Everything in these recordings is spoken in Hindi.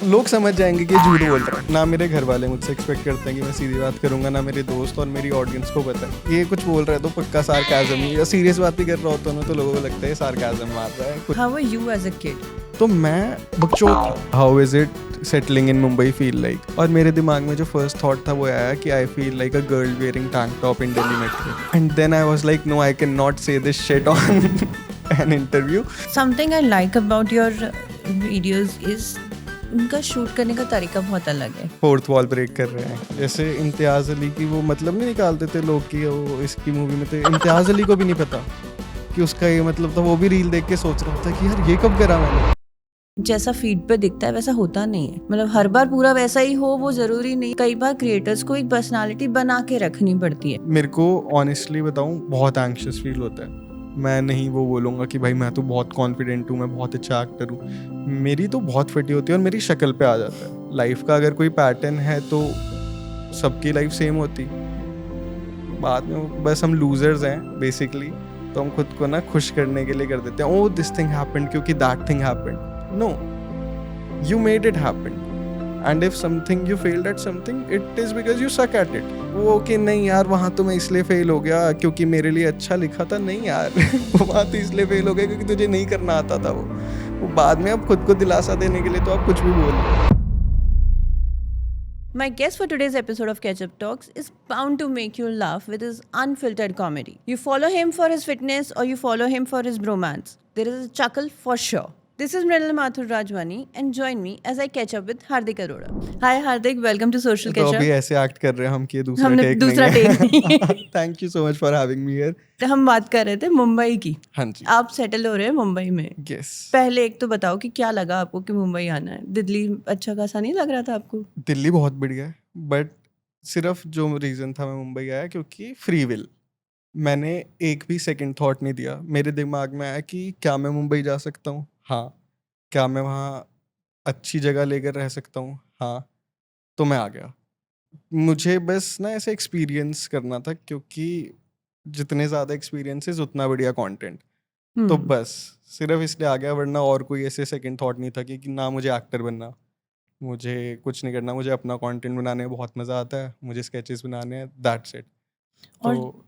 लोग समझ जाएंगे कि ये झूठ बोल रहा है। ना मेरे घर वाले मुझसे एक्सपेक्ट करते हैं कि मैं सीधी बात करूंगा, ना मेरे दोस्त और मेरी ऑडियंस को पता है ये कुछ बोल रहा है तो पक्का सार्काज़म ही, या सीरियस बात भी कर रहा होता है तो लोगों को लगता है सार्काज़म मार रहा है। How were you as a kid? तो मैं बकचोद था। How is it settling in Mumbai feel like, और मेरे दिमाग में जो फर्स्ट थॉट था वो आया कि I feel like a girl wearing tank top in Delhi metro, and then I was like no, I can not say this shit on an interview. Something I like about your videos is उनका शूट करने का तरीका बहुत अलग है। फोर्थ वॉल ब्रेक कर रहे हैं, जैसे इम्तियाज अली की वो मतलब नहीं निकालते थे लोग कि वो इसकी मूवी में, तो इम्तियाज अली को भी नहीं पता कि उसका ये मतलब था। वो भी रील देख के सोच रहा था कि यार ये कब करा मैंने। जैसा फीड पे दिखता है वैसा होता नहीं है, मतलब हर बार पूरा वैसा ही हो वो जरूरी नहीं। कई बार क्रिएटर्स को एक पर्सनालिटी बना के रखनी पड़ती है। मेरे को ऑनेस्टली बताऊं बहुत एंग्शियस फील होता है। मैं नहीं वो बोलूँगा कि भाई मैं तो बहुत कॉन्फिडेंट हूँ, मैं बहुत अच्छा एक्टर हूँ। मेरी तो बहुत फटी होती है और मेरी शक्ल पे आ जाता है। लाइफ का अगर कोई पैटर्न है तो सबकी लाइफ सेम होती, बाद में बस हम लूजर्स हैं बेसिकली। तो हम खुद को ना खुश करने के लिए कर देते हैं, ओ दिस थिंग हैपेंड क्योंकि that thing happened. No, you made it happen, and if something you failed at something, it is because you suck at it. वो कि नहीं यार वहाँ तो मैं इसलिए फेल हो गया क्योंकि मेरे लिए अच्छा लिखा था, नहीं यार वहाँ तो इसलिए फेल हो गया क्योंकि तुझे नहीं करना आता था। वो बाद में अब खुद को दिलासा देने के लिए तो आप कुछ भी बोल लो। My guest for today's episode of Catch Up Talks is bound to make you laugh with his unfiltered comedy. You follow him for his fitness or you follow him for his bromance. There is a chuckle for sure. This is Mrinal Mathur Rajwani and join me as I catch up with Hardik Arora. Hi Hardik, welcome to Social Catch तो Up. अभी ऐसे एक्ट कर रहे हैं हम कि ये दूसरा हमने टेक दूसरा नहीं है। take नहीं। Thank you so much for having me here. तो हम बात कर रहे थे मुंबई की। हाँ जी। आप सेटल हो रहे हैं मुंबई में। यस। पहले एक तो बताओ कि क्या लगा आपको कि मुंबई आना है? दिल्ली अच्छा खासा नहीं लग रहा था आपको? दिल्ली बहुत बढ़िया है, बट सिर्फ जो रीज़न था मैं मुंबई आया क्योंकि फ्री विल। मैंने एक भी सेकंड थॉट नहीं दिया। मेरे दिमाग में आया कि क्या मैं मुंबई जा सकता हूँ? हाँ। क्या मैं वहाँ अच्छी जगह लेकर रह सकता हूँ? हाँ। तो मैं आ गया। मुझे बस ना ऐसे एक्सपीरियंस करना था, क्योंकि जितने ज़्यादा एक्सपीरियंसेस उतना बढ़िया कंटेंट। तो बस सिर्फ इसलिए आ गया, वरना और कोई ऐसे सेकंड थॉट नहीं था कि ना मुझे एक्टर बनना, मुझे कुछ नहीं करना। मुझे अपना कंटेंट बनाने में बहुत मज़ा आता है, मुझे स्केचेस बनाने हैं, दैट्स इट। और तो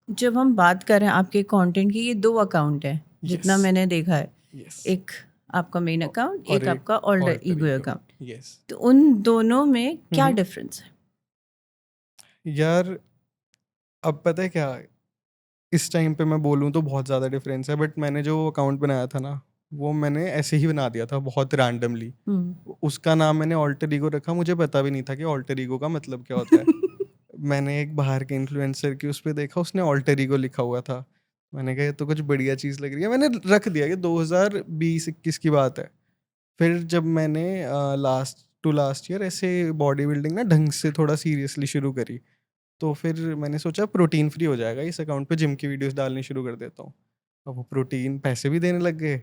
जब हम बात कर रहे हैं आपके कंटेंट की, ये 2 अकाउंट है जितना Yes. मैंने देखा है। यस। एक आपका मेन अकाउंट, और एक आपका alter alter ego ego. Account. Yes. तो उन दोनों में क्या डिफरेंस है? यार अब पता है क्या, इस टाइम पे मैं बोलूँ तो बहुत ज़्यादा डिफरेंस है, बट मैंने जो अकाउंट बनाया था ना वो मैंने ऐसे ही बना दिया था बहुत रैंडमली। उसका नाम मैंने ऑल्टर ईगो रखा, मुझे पता भी नहीं था कि ऑल्टर ईगो का मतलब क्या होता है। मैंने एक बाहर के इन्फ्लुएंसर की उस पर देखा, उसने ऑल्टर ईगो लिखा हुआ था। मैंने कहा ये तो कुछ बढ़िया चीज़ लग रही है, मैंने रख दिया। कि 2020-21 की बात है। फिर जब मैंने लास्ट ईयर ऐसे बॉडी बिल्डिंग ना ढंग से थोड़ा सीरियसली शुरू करी, तो फिर मैंने सोचा प्रोटीन फ्री हो जाएगा, इस अकाउंट पे जिम की वीडियोस डालनी शुरू कर देता हूँ। अब वो प्रोटीन पैसे भी देने लग गए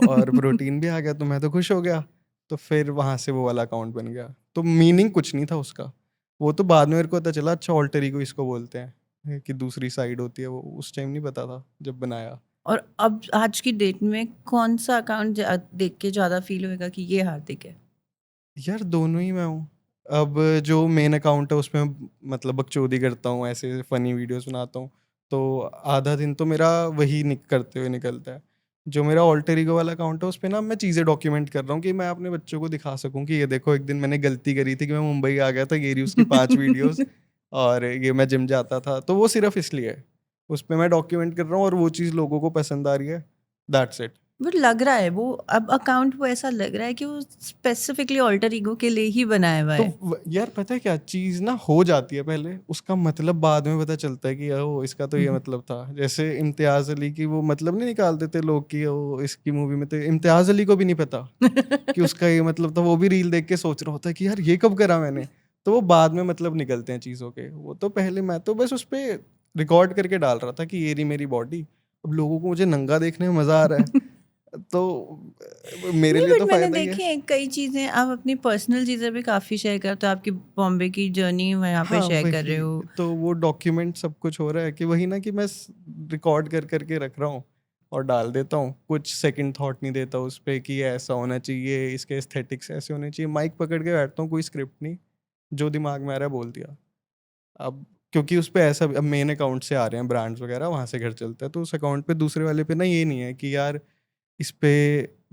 और प्रोटीन भी आ गया, तो मैं तो खुश हो गया। तो फिर वहाँ से वो वाला अकाउंट बन गया। तो मीनिंग कुछ नहीं था उसका, वो तो बाद में मेरे को पता चला। अच्छा ऑल्टर ईगो इसको बोलते हैं कि दूसरी साइड होती है, वो उस टाइम नहीं पता था जब बनाया। और अब आज की डेट में कौन सा अकाउंट देख के ज़्यादा फील होएगा कि ये हार्दिक है? यार दोनों ही मैं हूँ। अब जो मेन अकाउंट है उसमें मतलब बकचोदी करता हूँ, ऐसे फ़नी वीडियोस बनाता हूँ, तो आधा दिन तो मेरा वही करते हुए निकलता है। जो मेरा ऑल्टर ईगो वाला अकाउंट है उस पे ना मैं चीज़ें डॉक्यूमेंट कर रहा हूँ कि मैं अपने बच्चों को दिखा सकूँ कि ये देखो एक दिन मैंने गलती करी थी कि मैं मुंबई आ गया था, ये रही उसकी 5 वीडियोस, और ये मैं जिम जाता था। तो वो सिर्फ इसलिए है, उस पे मैं डॉक्यूमेंट कर रहा हूँ और वो चीज़ लोगों को पसंद आ रही है, दैट्स इट। वो लग रहा है, वो अब अकाउंट वो ऐसा लग रहा है कि वो स्पेसिफिकली ऑल्टर ईगो के लिए ही बनाया हुआ तो है। यार पता है क्या चीज़ ना हो जाती है पहले, उसका मतलब बाद में पता चलता है कि ओ इसका तो ये मतलब था। जैसे इम्तियाज अली की वो मतलब नहीं निकाल देते लोग कि ओ इसकी मूवी में, तो इम्तियाज अली को भी नहीं पता कि उसका ये मतलब था। वो भी रील देख के सोच रहा होता है कि यार ये कब करा मैंने। तो वो बाद में मतलब निकलते हैं चीज़ों के। वो तो पहले मैं तो बस उस पर रिकॉर्ड करके डाल रहा था कि ये रही मेरी बॉडी। अब लोगों को मुझे नंगा देखने में मज़ा आ रहा है, तो मेरे नहीं, लिए बट तो मैंने फ़ायदा ही है। देखी है कई चीज़ें, आप अपनी पर्सनल चीज़ें भी काफ़ी शेयर करते हो। आपकी बॉम्बे की जर्नी वहाँ पे हाँ, शेयर कर रहे वही। हो। तो वो डॉक्यूमेंट सब कुछ हो रहा है कि वही ना कि मैं रिकॉर्ड कर करके रख रहा हूँ और डाल देता हूँ, कुछ सेकंड थॉट नहीं देता उस पे कि ये ऐसा होना चाहिए, इसके एस्थेटिक्स ऐसे होने चाहिए, माइक पकड़ के बैठता हूँ, कोई स्क्रिप्ट नहीं, जो दिमाग में आ रहा है बोल दिया। अब क्योंकि उस पे ऐसा, अब मेन अकाउंट से आ रहे हैं ब्रांड्स वगैरह, वहाँ से घर चलता है, तो उस अकाउंट पे दूसरे वाले पे ना ये नहीं है कि यार इस पे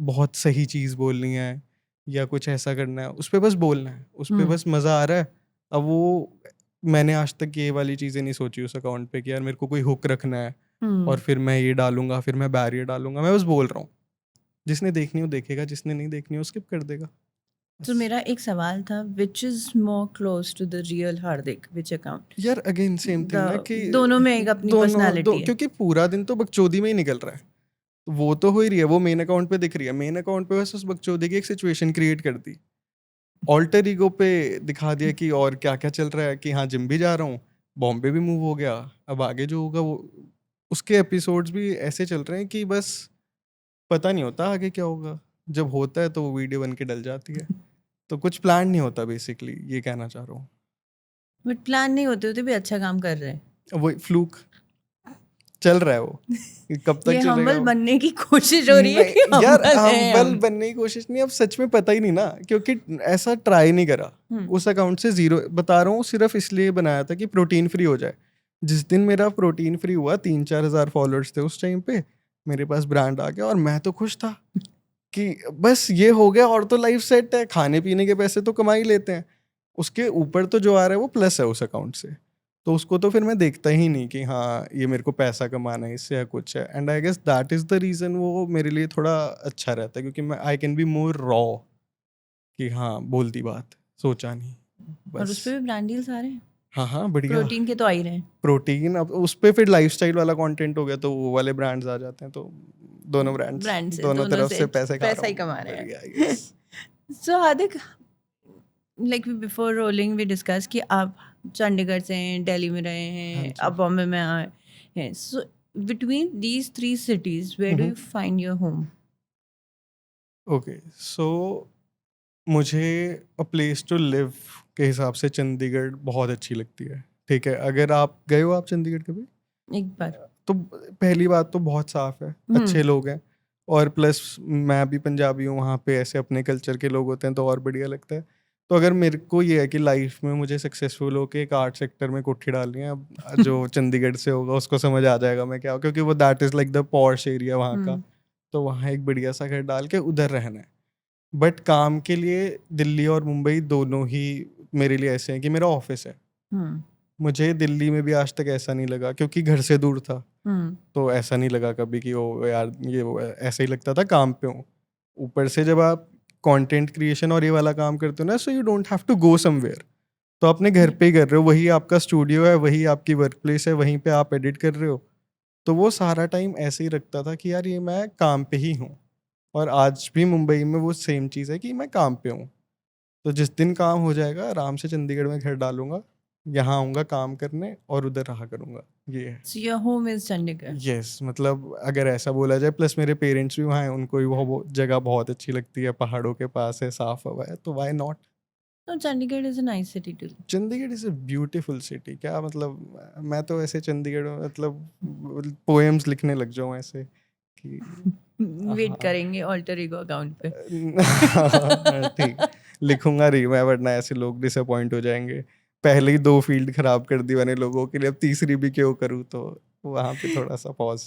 बहुत सही चीज़ बोलनी है या कुछ ऐसा करना है, उस पे बस बोलना है, उस पे बस मज़ा आ रहा है। अब वो मैंने आज तक ये वाली चीज़ें नहीं सोची उस अकाउंट पे कि यार मेरे को कोई हुक रखना है और फिर मैं ये डालूंगा, फिर मैं बैरियर डालूंगा, मैं बस बोल रहा हूँ, जिसने देखनी हो देखेगा, जिसने नहीं देखनी हो स्किप कर देगा। तो बस। मेरा एक सवाल था, which is more close to the real Hardik, which account? यार अगेन सेम थिंग ना कि दोनों में एक अपनी पर्सनालिटी है। क्योंकि पूरा दिन तो बकचोदी में ही निकल रहा है, वो तो हो ही रही है, वो मेन अकाउंट पे दिख रही है, मेन अकाउंट पे बस उस बकचोदी की एक सिचुएशन क्रिएट कर दी, ऑल्टर ईगो पे दिखा दिया कि और क्या क्या चल रहा है, कि हाँ जिम भी जा रहा हूँ, बॉम्बे भी मूव हो गया, अब आगे जो होगा वो, उसके एपिसोड्स भी ऐसे चल रहे हैं कि बस पता नहीं होता आगे क्या होगा, जब होता है तो वो वीडियो बन के डल जाती है, तो कुछ प्लान नहीं होता बेसिकली, ये कहना चाह रहा हूँ। बट प्लान नहीं होते होते भी अच्छा काम कर रहे हैं। वही फ्लूक चल रहा है वो, कि कब तक ये चलेगा हम्बल वो। बनने की कोशिश हो रही है कि नहीं यार, हम्बल है हम्बल हम? बनने की कोशिश नहीं, अब सच में पता ही नहीं ना, क्योंकि ऐसा ट्राई नहीं करा, उस अकाउंट से जीरो बता रहा हूँ, सिर्फ इसलिए बनाया था कि प्रोटीन फ्री हो जाए। जिस दिन मेरा प्रोटीन फ्री हुआ, 3-4 हज़ार फॉलोअर्स थे उस टाइम पे, मेरे पास ब्रांड आ गया और मैं तो खुश था कि बस ये हो गया और तो लाइफ सेट है, खाने पीने के पैसे तो कमा ही लेते हैं, उसके ऊपर तो जो आ रहा है वो प्लस है उस अकाउंट से, तो उसको तो फिर मैं देखता ही नहीं कि हाँ ये मेरे को पैसा कमाना है इससे या कुछ है। And I guess that is the reason वो मेरे लिए थोड़ा अच्छा रहता है, क्योंकि मैं I can be more raw, कि हाँ बोल दी बात, सोचा नहीं, और बस। उस पे भी ब्रांड डील्स आ रहे हैं, हाँ हाँ बढ़िया। प्रोटीन के तो आ ही रहे हैं। प्रोटीन, अब उस पे फिर लाइफस्टाइल वाला कंटेंट हो गया, तो वो वाले ब्रांड्स आ जाते हैं, तो दोनों ब्रांड्स ब्रांड से दोनों दोनों तरफ से से पैसे खा पैसा रहा ही हूँ, कमा रहे बढ़िया आई हैं। Guess. So Hardik, like before rolling we discuss कि आप चंडीगढ़ से हैं, दिल्ली में रहे हाँ हैं, जी। अब बॉम्बे में आए हैं। So between these 3 cities, where do you find your home? Okay so मुझे अ प्लेस टू लिव के हिसाब से चंडीगढ़ बहुत अच्छी लगती है, ठीक है। अगर आप गए हो आप चंडीगढ़ कभी, एक बार। तो पहली बात तो बहुत साफ है, अच्छे लोग हैं, और प्लस मैं भी पंजाबी हूँ, वहाँ पे ऐसे अपने कल्चर के लोग होते हैं तो और बढ़िया लगता है। तो अगर मेरे को ये है कि लाइफ में मुझे सक्सेसफुल होके एक आर्ट सेक्टर में कोठी डालनी है, अब जो चंडीगढ़ से होगा उसको समझ आ जाएगा मैं क्या हूँ, क्योंकि वो that is like the posh area वहाँ का, तो वहाँ एक बढ़िया सा घर डाल के उधर रहना है। बट काम के लिए दिल्ली और मुंबई दोनों ही मेरे लिए ऐसे हैं कि मेरा ऑफिस है। मुझे दिल्ली में भी आज तक ऐसा नहीं लगा, क्योंकि घर से दूर था, तो ऐसा नहीं लगा कभी कि ओ यार ये वो है। ऐसा ही लगता था काम पे हूँ। ऊपर से जब आप कंटेंट क्रिएशन और ये वाला काम करते हो ना, so you don't have to go somewhere, तो अपने घर पे ही कर रहे हो, वही आपका स्टूडियो है, वही आपकी वर्क प्लेस है, वहीं पे आप एडिट कर रहे हो, तो वो सारा टाइम ऐसे ही रखता था कि यार ये मैं काम पे ही हूँ। और आज भी मुंबई में वो सेम चीज़ है कि मैं काम पे हूँ, तो जिस दिन काम हो जाएगा आराम से चंडीगढ़ में घर डालूंगा, यहाँ आऊँगा काम करने और उधर रहा करूँगा, ये है। So your home is Chandigarh. Yes, मतलब अगर ऐसा बोला जाए, प्लस मेरे पेरेंट्स भी वहाँ हैं, उनको भी वो जगह बहुत अच्छी लगती है, पहाड़ों के पास है, साफ हवा है, तो व्हाई नॉट। तो Chandigarh is a nice city too. Chandigarh is a beautiful city, क्या मतलब, मैं तो ऐसे चंडीगढ़ में मतलब पोएम्स लिखने लग जाऊँ ऐसे कि वेट हाँ। करेंगे ऑल्टर ईगो अकाउंट पे। ठीक, लिखूंगा नहीं मैं, वरना ऐसे लोग डिसअपॉइंट हो जाएंगे। पहले ही 2 फील्ड खराब कर दी मैंने लोगों के लिए, अब तीसरी भी क्यों करूँ, तो वहाँ पे थोड़ा सा pause.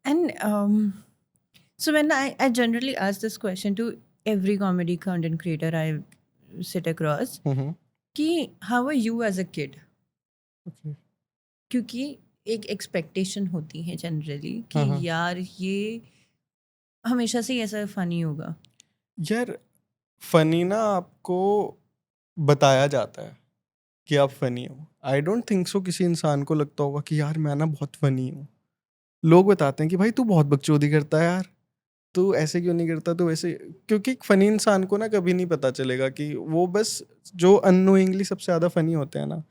And so when I generally ask this question to every comedy content creator I sit across कि how are you as a kid? Okay. क्योंकि एक एक्सपेक्टेशन होती है जनरली कि हाँ। यार ये हमेशा से ही ऐसा फनी होगा। यार फनी ना आपको बताया जाता है कि आप फनी हो, आई डोंट थिंक सो किसी इंसान को लगता होगा कि यार मैं ना बहुत फनी हूँ। लोग बताते हैं कि भाई तू बहुत बकचोदी करता है यार, तू ऐसे क्यों नहीं करता, तू ऐसे, क्योंकि एक फनी इंसान को ना कभी नहीं पता चलेगा कि वो बस, जो अननोइंगली सबसे ज़्यादा फनी होते हैं ना,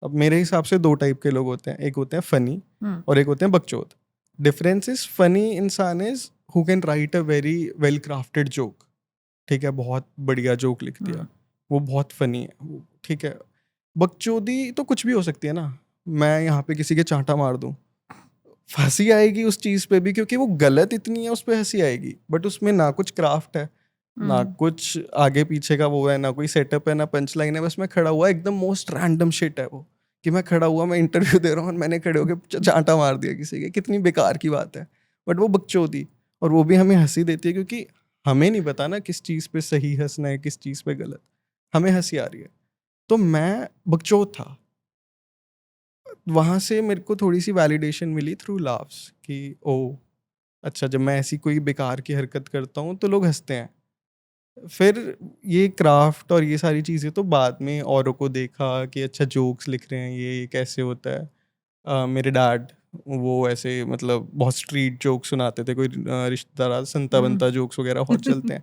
अब मेरे हिसाब से 2 टाइप के लोग होते हैं, एक होते हैं फनी और एक होते हैं बकचोद। डिफरेंस इज फनी इंसान is who can write a very well crafted joke, ठीक है, बहुत बढ़िया जोक लिख दिया, वो बहुत फनी है ठीक है। बकचोदी तो कुछ भी हो सकती है ना, मैं यहाँ पे किसी के चांटा मार दूँ, हंसी आएगी उस चीज़ पे भी क्योंकि वो गलत इतनी है, उस पे हंसी आएगी, बट उसमें ना कुछ क्राफ्ट है, ना कुछ आगे पीछे का वो है, ना कोई सेटअप है, ना पंच लाइन है, बस मैं खड़ा हुआ एकदम मोस्ट रैंडम शिट है वो, कि मैं खड़ा हुआ, मैं इंटरव्यू दे रहा हूँ और मैंने खड़े होकर चांटा मार दिया किसी के, कितनी बेकार की बात है, बट वो बकचोदी, और वो भी हमें हंसी देती है क्योंकि हमें नहीं पता ना किस चीज़ पे सही हंसना है, किस चीज़ पे गलत, हमें हंसी आ रही है। तो मैं बकचोद था, वहाँ से मेरे को थोड़ी सी वैलिडेशन मिली थ्रू लाफ्स कि ओ अच्छा, जब मैं ऐसी कोई बेकार की हरकत करता हूँ तो लोग हंसते हैं। फिर ये क्राफ्ट और ये सारी चीज़ें तो बाद में औरों को देखा कि अच्छा जोक्स लिख रहे हैं, ये कैसे होता है। मेरे डैड वो ऐसे मतलब बहुत स्ट्रीट जोक सुनाते थे, कोई रिश्तेदार संता बनता जोक्स वगैरह बहुत चलते हैं।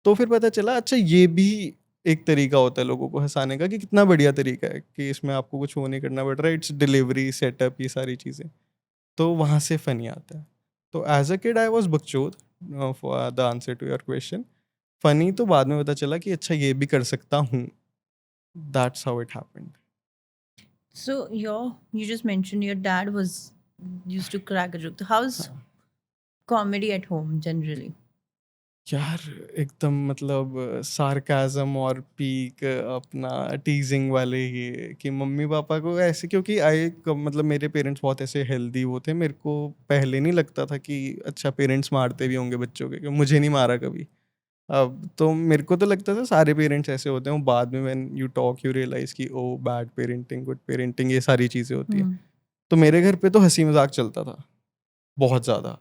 तो फिर पता चला अच्छा ये भी एक तरीका होता है लोगों को हंसाने का, कि कितना बढ़िया तरीका है कि इसमें आपको कुछ वो नहीं करना पड़ रहा है, इट्स डिलीवरी सेटअप ये सारी चीज़ें, तो वहाँ से फ़नी आता है। तो as a kid I was बकचोद, for the answer to your question. Funny तो बाद में पता चला कि अच्छा ये भी कर सकता हूँ, that's how it happened. So you just mentioned your dad was used to crack a joke. So how's हाँ। comedy at home generally? यार एकदम मतलब सार्काज़्म और पीक अपना टीज़िंग वाले ये कि मम्मी-पापा को ऐसे, क्योंकि मतलब मेरे पेरेंट्स बहुत ऐसे हेल्दी वो थे, मेरे को पहले नहीं लगता था कि अच्छा पेरेंट्स मारते भी होंगे बच्चों के, क्योंकि मुझे नहीं मारा कभी। अब तो मेरे को तो लगता था सारे पेरेंट्स ऐसे होते हैं, बाद में when you talk you realise कि oh! Bad parenting, good parenting ये सारी चीज़ें होती हैं। तो मेरे घर पे तो हँसी-मज़ाक चलता था, बहुत ज़्यादा,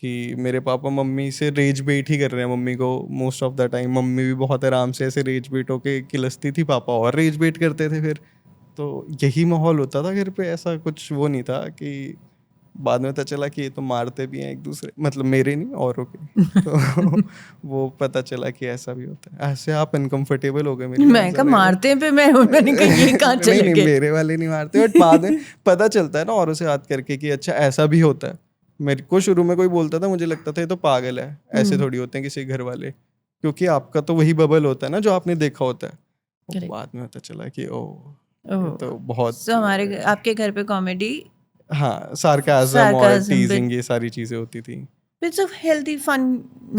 कि मेरे पापा मम्मी से रेज बेट ही कर रहे हैं मम्मी को most of the time. Mummy भी बहुत आराम से ऐसे रेज बेट होके किलसती थी, पापा और रेज बेट करते थे फिर। तो यही माहौल होता था घर पे, ऐसा कुछ वो नहीं था कि बाद में पता चला कि ये तो मारते भी हैं एक-दूसरे, मतलब मेरे नहीं औरों के। तो वो पता चला कि ऐसा भी होता है। ऐसे आप अनकम्फर्टेबल हो गए मेरी बात मैं कहा ज़्यादा मारते पे मैंने कहा ये कहाँ नहीं, चले नहीं गए? मेरे वाले नहीं मारते, बट बाद में पता चलता है ना औरों से बात करके कि अच्छा ऐसा भी होता है। मेरे को शुरू में कोई बोलता था, मुझे लगता था ये तो पागल है, ऐसे थोड़ी होते हैं किसी घर वाले, क्योंकि आपका तो वही बबल होता है ना जो आपने देखा होता है। Correct. बाद में पता चला कि ओह! ये ओह, तो बहुत सो आपके घर पे कॉमेडी, हाँ, सार्काज़्म और sarcasm, bit, टीज़िंग ये सारी चीज़ें होती थी। bits of healthy fun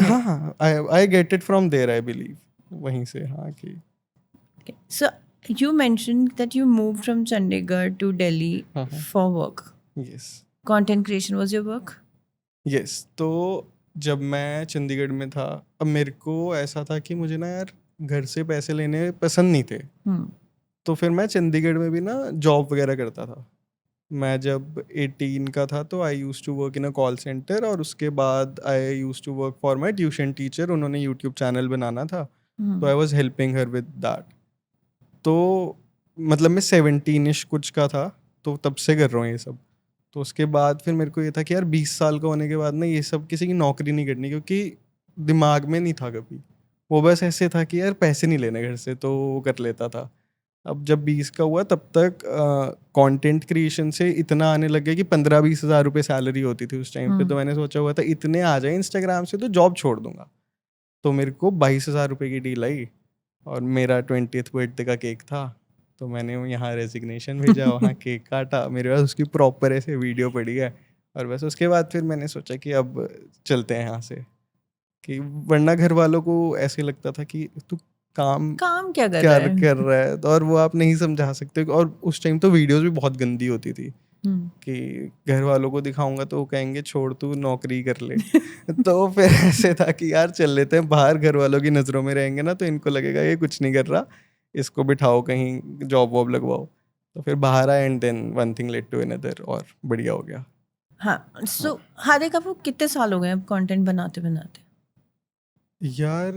हाँ, note. हाँ, I get it from there I believe, वहीं से हाँ कि Okay. So you mentioned that you moved from Chandigarh to Delhi हाँ, हाँ, for work. Yes, Content creation was your work? Yes. तो जब मैं चंडीगढ़ में था, अब मेरे को ऐसा था कि मुझे ना यार घर से पैसे लेने पसंद नहीं थे, Hmm. तो फिर मैं चंडीगढ़ में भी ना जॉब वगैरह करता था। मैं जब 18 का था तो I used to work in a call centre, और उसके बाद I used to work for my tuition teacher, उन्होंने यूट्यूब चैनल बनाना था, तो I was helping her with that. तो मतलब मैं 17-ish कुछ का था, तो तब से कर रहा हूँ ये सब। तो उसके बाद फिर मेरे को ये था कि यार 20 साल का होने के बाद ना ये सब किसी की नौकरी नहीं करनी, क्योंकि दिमाग में नहीं था कभी। वो बस ऐसे था कि यार पैसे नहीं लेने घर से, तो वो कर लेता था। अब जब 20 का हुआ तब तक कंटेंट क्रिएशन से इतना आने लग गया कि 15-20 हज़ार रुपये सैलरी होती थी उस टाइम पे। तो मैंने सोचा हुआ था इतने आ जाए इंस्टाग्राम से तो जॉब छोड़ दूंगा। तो मेरे को 22,000 रुपये की डील आई, और मेरा 20th बर्थडे का केक था, तो मैंने यहाँ रेजिग्नेशन भेजा, वहाँ केक काटा, मेरे पास उसकी प्रॉपर ऐसे वीडियो पड़ी है। और बस उसके बाद फिर मैंने सोचा कि अब चलते हैं यहाँ से, कि वरना घर वालों को ऐसे लगता था कि तू काम काम क्या कर क्या रहा है? कर रहा है, तो और वो आप नहीं समझा सकते, और उस टाइम तो वीडियोस भी बहुत गंदी होती थी कि घर वालों को दिखाऊंगा तो वो कहेंगे छोड़ तू नौकरी कर ले। तो फिर ऐसे था कि यार चल लेते हैं बाहर, घर वालों की नज़रों में रहेंगे ना तो इनको लगेगा ये कुछ नहीं कर रहा, इसको बिठाओ कहीं जॉब वॉब लगवाओ। तो फिर बाहर आए, and then one thing led to another, और बढ़िया हो गया। हाँ, सो हार्दिक आपको कितने साल हो गए अब कंटेंट बनाते बनाते? यार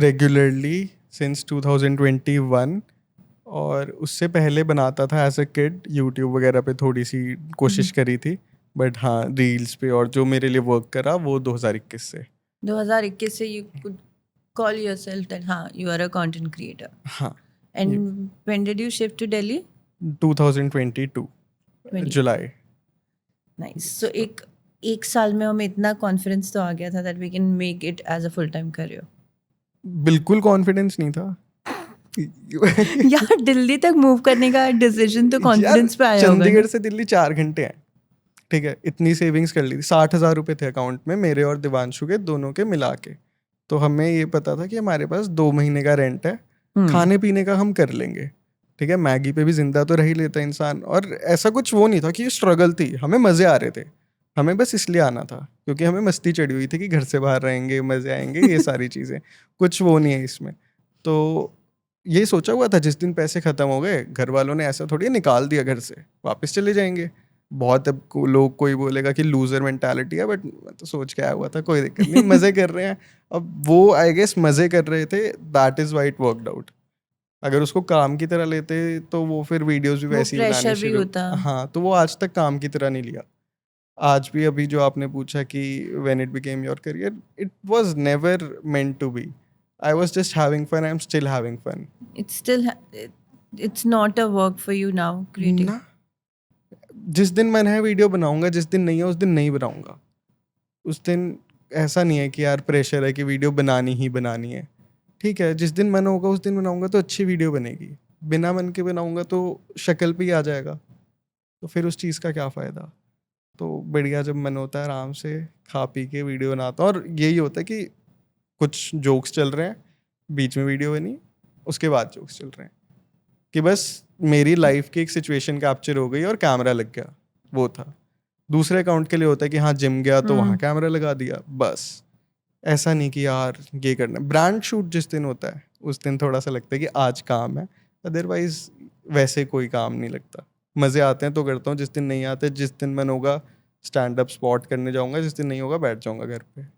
रेगुलरली सिंस 2021, और उससे पहले बनाता था एज अ किड, यूट्यूब वगैरह पे थोड़ी सी कोशिश करी थी, बट हाँ रील्स पे और जो मेरे लिए वर्क करा वो 2021 से। 2021 से you could call yourself that हाँ you are a content creator. हाँ, And when did you shift to Delhi? 2022 July. Nice. So एक साल में हमें इतना कॉन्फिडेंस तो आ गया था that we can make it as a full time career. बिल्कुल कॉन्फिडेंस नहीं था। यार दिल्ली तक मूव करने का डिसीजन तो कॉन्फिडेंस पे आया होगा ना? चंडीगढ़ से दिल्ली 4 घंटे हैं, ठीक है, इतनी सेविंग्स कर ली थी, 60,000 रुपए थे अकाउंट में मेरे और दिवांशु के दोनों के मिला के। तो हमें ये पता था कि हमारे पास 2 महीने का रेंट है, खाने पीने का हम कर लेंगे, ठीक है, मैगी पे भी जिंदा तो रह ही लेता इंसान। और ऐसा कुछ वो नहीं था कि स्ट्रगल थी, हमें मजे आ रहे थे, हमें बस इसलिए आना था क्योंकि हमें मस्ती चढ़ी हुई थी कि घर से बाहर रहेंगे, मजे आएंगे, ये सारी चीजें, कुछ वो नहीं है इसमें। तो ये सोचा हुआ था जिस दिन पैसे खत्म हो गए, घर वालों ने ऐसा थोड़ी निकाल दिया घर से, वापस चले जाएंगे। बहुत अब लोग कोई बोलेगा कि लूजर मेंटालिटी है, बट मैं तो सोच के आया हुआ था कोई दिक्कत नहीं, मजे कर रहे हैं। अब वो आई गेस मजे कर रहे थे, that is white worked out. अगर उसको काम की तरह लेते तो वो फिर वीडियोस भी वो वैसे ही बनाने प्रेशर भी शुरू, होता। हाँ, तो वो आज तक काम की तरह नहीं लिया। आज भी अभी जो आपने पूछा कि when it became your career, it was never meant to be. I was just having fun, I am still having fun. It's not a work for you now creating. ना, जिस दिन मन है वीडियो बनाऊंगा, जिस दिन नहीं है उस दिन नहीं बनाऊंगा। उस दिन ऐसा नहीं है कि यार प्रेशर है कि वीडियो बनानी ही बनानी है, ठीक है, जिस दिन मन होगा उस दिन बनाऊंगा तो अच्छी वीडियो बनेगी। बिना मन के बनाऊंगा तो शक्ल पे ही आ जाएगा, तो फिर उस चीज़ का क्या फ़ायदा। तो बढ़िया जब मन होता है आराम से खा पी के वीडियो बनाता हूँ। और यही होता है कि कुछ जोक्स चल रहे हैं, बीच में वीडियो बनी, उसके बाद जोक्स चल रहे हैं, कि बस मेरी लाइफ की एक सिचुएशन कैप्चर हो गई और कैमरा लग गया, वो था। दूसरे अकाउंट के लिए होता है कि हाँ जिम गया तो वहाँ कैमरा लगा दिया, बस। ऐसा नहीं कि यार ये करना। ब्रांड शूट जिस दिन होता है उस दिन थोड़ा सा लगता है कि आज काम है, अदरवाइज वैसे कोई काम नहीं लगता। मज़े आते हैं तो करता हूँ, जिस दिन नहीं आते, जिस दिन मन होगा स्टैंड अप स्पॉट करने जाऊंगा, जिस दिन नहीं होगा बैठ जाऊंगा घर पे।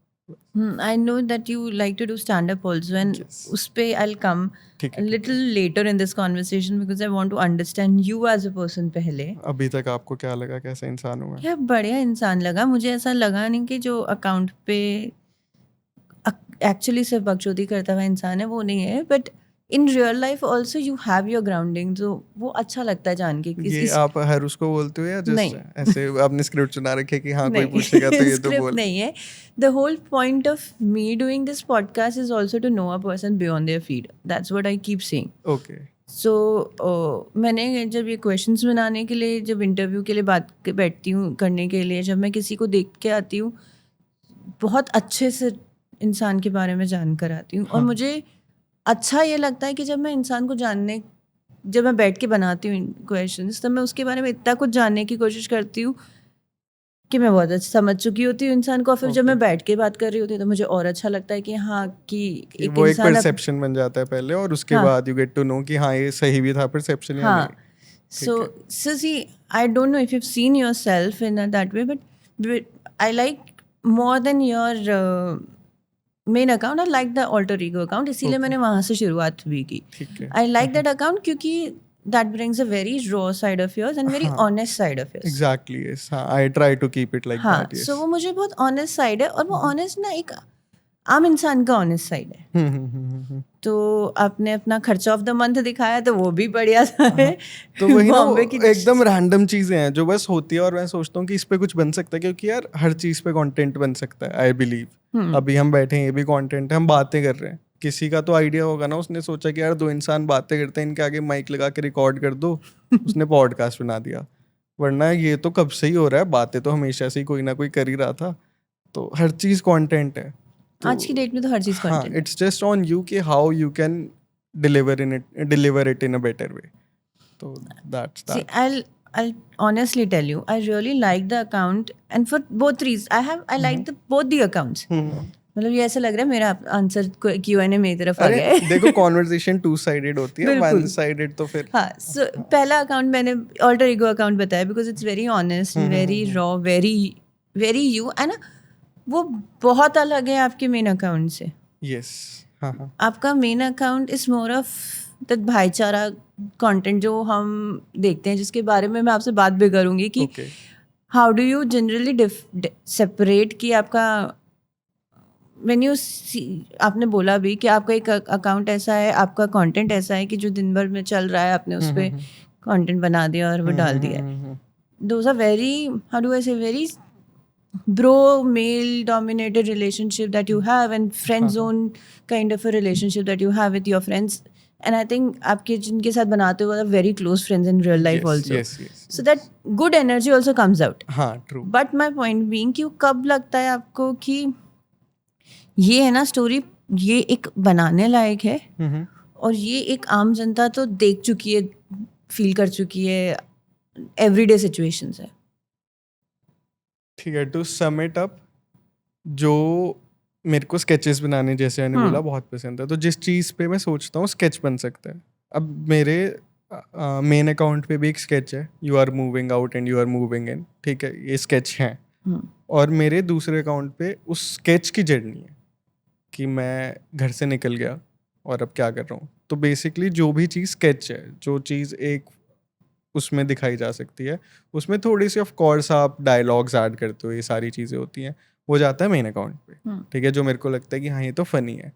I know that you like to do stand up also, and Yes. उस पे I'll come ठीक a है, little later in this conversation because I want to understand you as a person पहले। अभी तक आपको क्या लगा, कैसा इंसान हूँ मैं? क्या बढ़िया इंसान लगा मुझे। ऐसा लगा नहीं कि जो अकाउंट पे एक्चुअली सिर्फ बकचोदी करता हुआ इंसान है, वो नहीं है। But in real life also you have your grounding, तो वो अच्छा लगता है जान के। ये आप हर उसको बोलते हो या जस्ट नहीं। ऐसे आपने स्क्रिप्ट चुना रखे कि हाँ कोई नहीं, पूछेगा तो ये तो script बोल? नहीं है। The whole point of me doing this podcast is also to know a person beyond their feed. That's what I keep saying. Okay, so मैंने जब ये क्वेश्चंस बनाने के लिए, जब इंटरव्यू के लिए बात बैठती हूँ करने के लिए, जब मैं किसी को देख के आती हूँ, बहुत अच्छे से इंसान के बारे में जान कर आती हूँ। और मुझे अच्छा ये लगता है कि जब मैं इंसान को जानने, जब मैं बैठ के बनाती हूँ क्वेश्चंस, तब मैं उसके बारे में इतना कुछ जानने की कोशिश करती हूँ कि मैं बहुत अच्छा समझ चुकी होती हूँ इंसान को। फिर जब मैं बैठ के बात कर रही होती हूँ तो मुझे और अच्छा लगता है कि हाँ, कि एक वो एक इंसान परसेप्शन बन जाता है पहले, और उसके हाँ। बाद यू गेट टू नो कि हाँ ये सही भी था परसेप्शन या हाँ। नहीं। So see, I don't know if you've seen yourself in that way, but I like more than your main account, I like the alter ego account, इसीलिए मैंने वहाँ से शुरुआत भी की। आई लाइक दैट अकाउंट क्योंकि that brings a very raw side of yours and very honest side of yours. Exactly, yes, हाँ, I try to keep it like that, yes. So वो मुझे बहुत ऑनेस्ट साइड है, और वो ऑनेस्ट ना एक आम इंसान का ऑनेस्ट साइड है। तो आपने अपना खर्चा ऑफ द मंथ दिखाया, तो वो भी बढ़िया था। तो वही ना, बॉम्बे की एकदम रैंडम चीजें हैं जो बस होती है, और मैं सोचता हूँ कि इस पे कुछ बन सकता है, क्योंकि यार हर चीज पे कंटेंट बन सकता है, आई बिलीव। अभी हम बैठे हैं, ये भी कंटेंट है, हम बातें कर रहे हैं। किसी का तो आइडिया होगा ना, उसने सोचा कि यार 2 इंसान बातें करते हैं, इनके आगे माइक लगा के रिकॉर्ड कर दो, उसने पॉडकास्ट बना दिया। वरना ये तो कब से ही हो रहा है, बातें तो हमेशा से ही कोई ना कोई कर ही रहा था। तो हर चीज कंटेंट है। आज की डेट में तो हर चीज हाँ, content. It's just on you कि how you can deliver it in a better way. तो that's See, that. I'll honestly tell you, I really like the account, and for both reasons. I like both the accounts. मतलब ये ऐसा लग रहा है मेरा आंसर Q&A मेरी तरफ आ अरे गया है। देखो, कॉन्वर्सेशन 2 साइडेड होती है, बिल्कुल। 1 साइडेड तो फिर हाँ, so पहला अकाउंट मैंने ऑल्टर ईगो अकाउंट बताया because it's very honest, very raw, very very you, है ना। वो बहुत अलग है आपके मेन अकाउंट से। यस, हाँ। आपका main account is more of that भाईचारा कंटेंट जो हम देखते हैं, जिसके बारे में मैं आपसे बात भी करूंगी कि how do you generally separate कि आपका व्हेन यू आपने बोला भी कि आपका एक अकाउंट ऐसा है, आपका कंटेंट ऐसा है कि जो दिन भर में चल रहा है, आपने उस पर कंटेंट बना दिया और वो डाल दिया है। Those are very, how do I say, very bro male dominated relationship that you have, and friend zone kind of a relationship that you have with your friends, and I think आपके जिनके साथ बनाते हो very close friends in real life Yes, also, yes, yes, so that good energy also comes out. हाँ, true. But my point being कि कब लगता है आपको कि ये है ना स्टोरी, ये एक बनाने लायक है हम्म. और ये एक आम जनता तो देख चुकी है, फील कर चुकी है, एवरीडे सिचुएशंस है. ठीक है, टू सम इट अप, जो मेरे को स्केचेस बनाने, जैसे मैंने बोला, बहुत पसंद है. तो जिस चीज़ पे मैं सोचता हूँ स्केच बन सकता है. अब मेरे मेन अकाउंट पे भी एक स्केच है, you are moving out and you are moving in. ठीक है, ये स्केच है. और मेरे दूसरे अकाउंट पे उस स्केच की जर्नी है कि मैं घर से निकल गया और अब क्या कर रहा हूँ. तो बेसिकली जो भी चीज़ स्केच है, जो चीज़ एक उसमें दिखाई जा सकती है, उसमें थोड़ी सी ऑफ कोर्स आप डायलॉग्स ऐड करते हो, ये सारी चीज़ें होती हैं, वो जाता है मेन अकाउंट पे. ठीक है, जो मेरे को लगता है कि हाँ ये तो फ़नी है.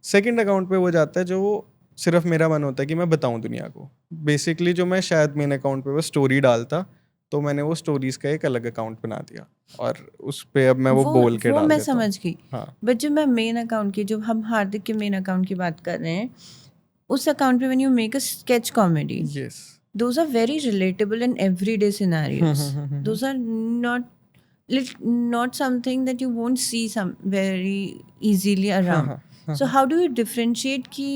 सेकंड अकाउंट पे वो जाता है जो सिर्फ मेरा मन होता है कि मैं बताऊं दुनिया को. बेसिकली जो मैं शायद मेन अकाउंट पे वो स्टोरी डालता, तो मैंने वो स्टोरीज का एक अलग अकाउंट बना दिया और उस पे अब मैं वो बोल के वो डाल मैं देता हूँ. समझ गई. हाँ. बट जो मैं मेन अकाउंट की, जो हम हार्दिक के मेन अकाउंट की बात कर रहे हैं, उस अकाउंट पे when you make a sketch comedy, yes. those are very relatable in everyday scenarios. Those are not something that you won't see some very easily around. So how do you differentiate कि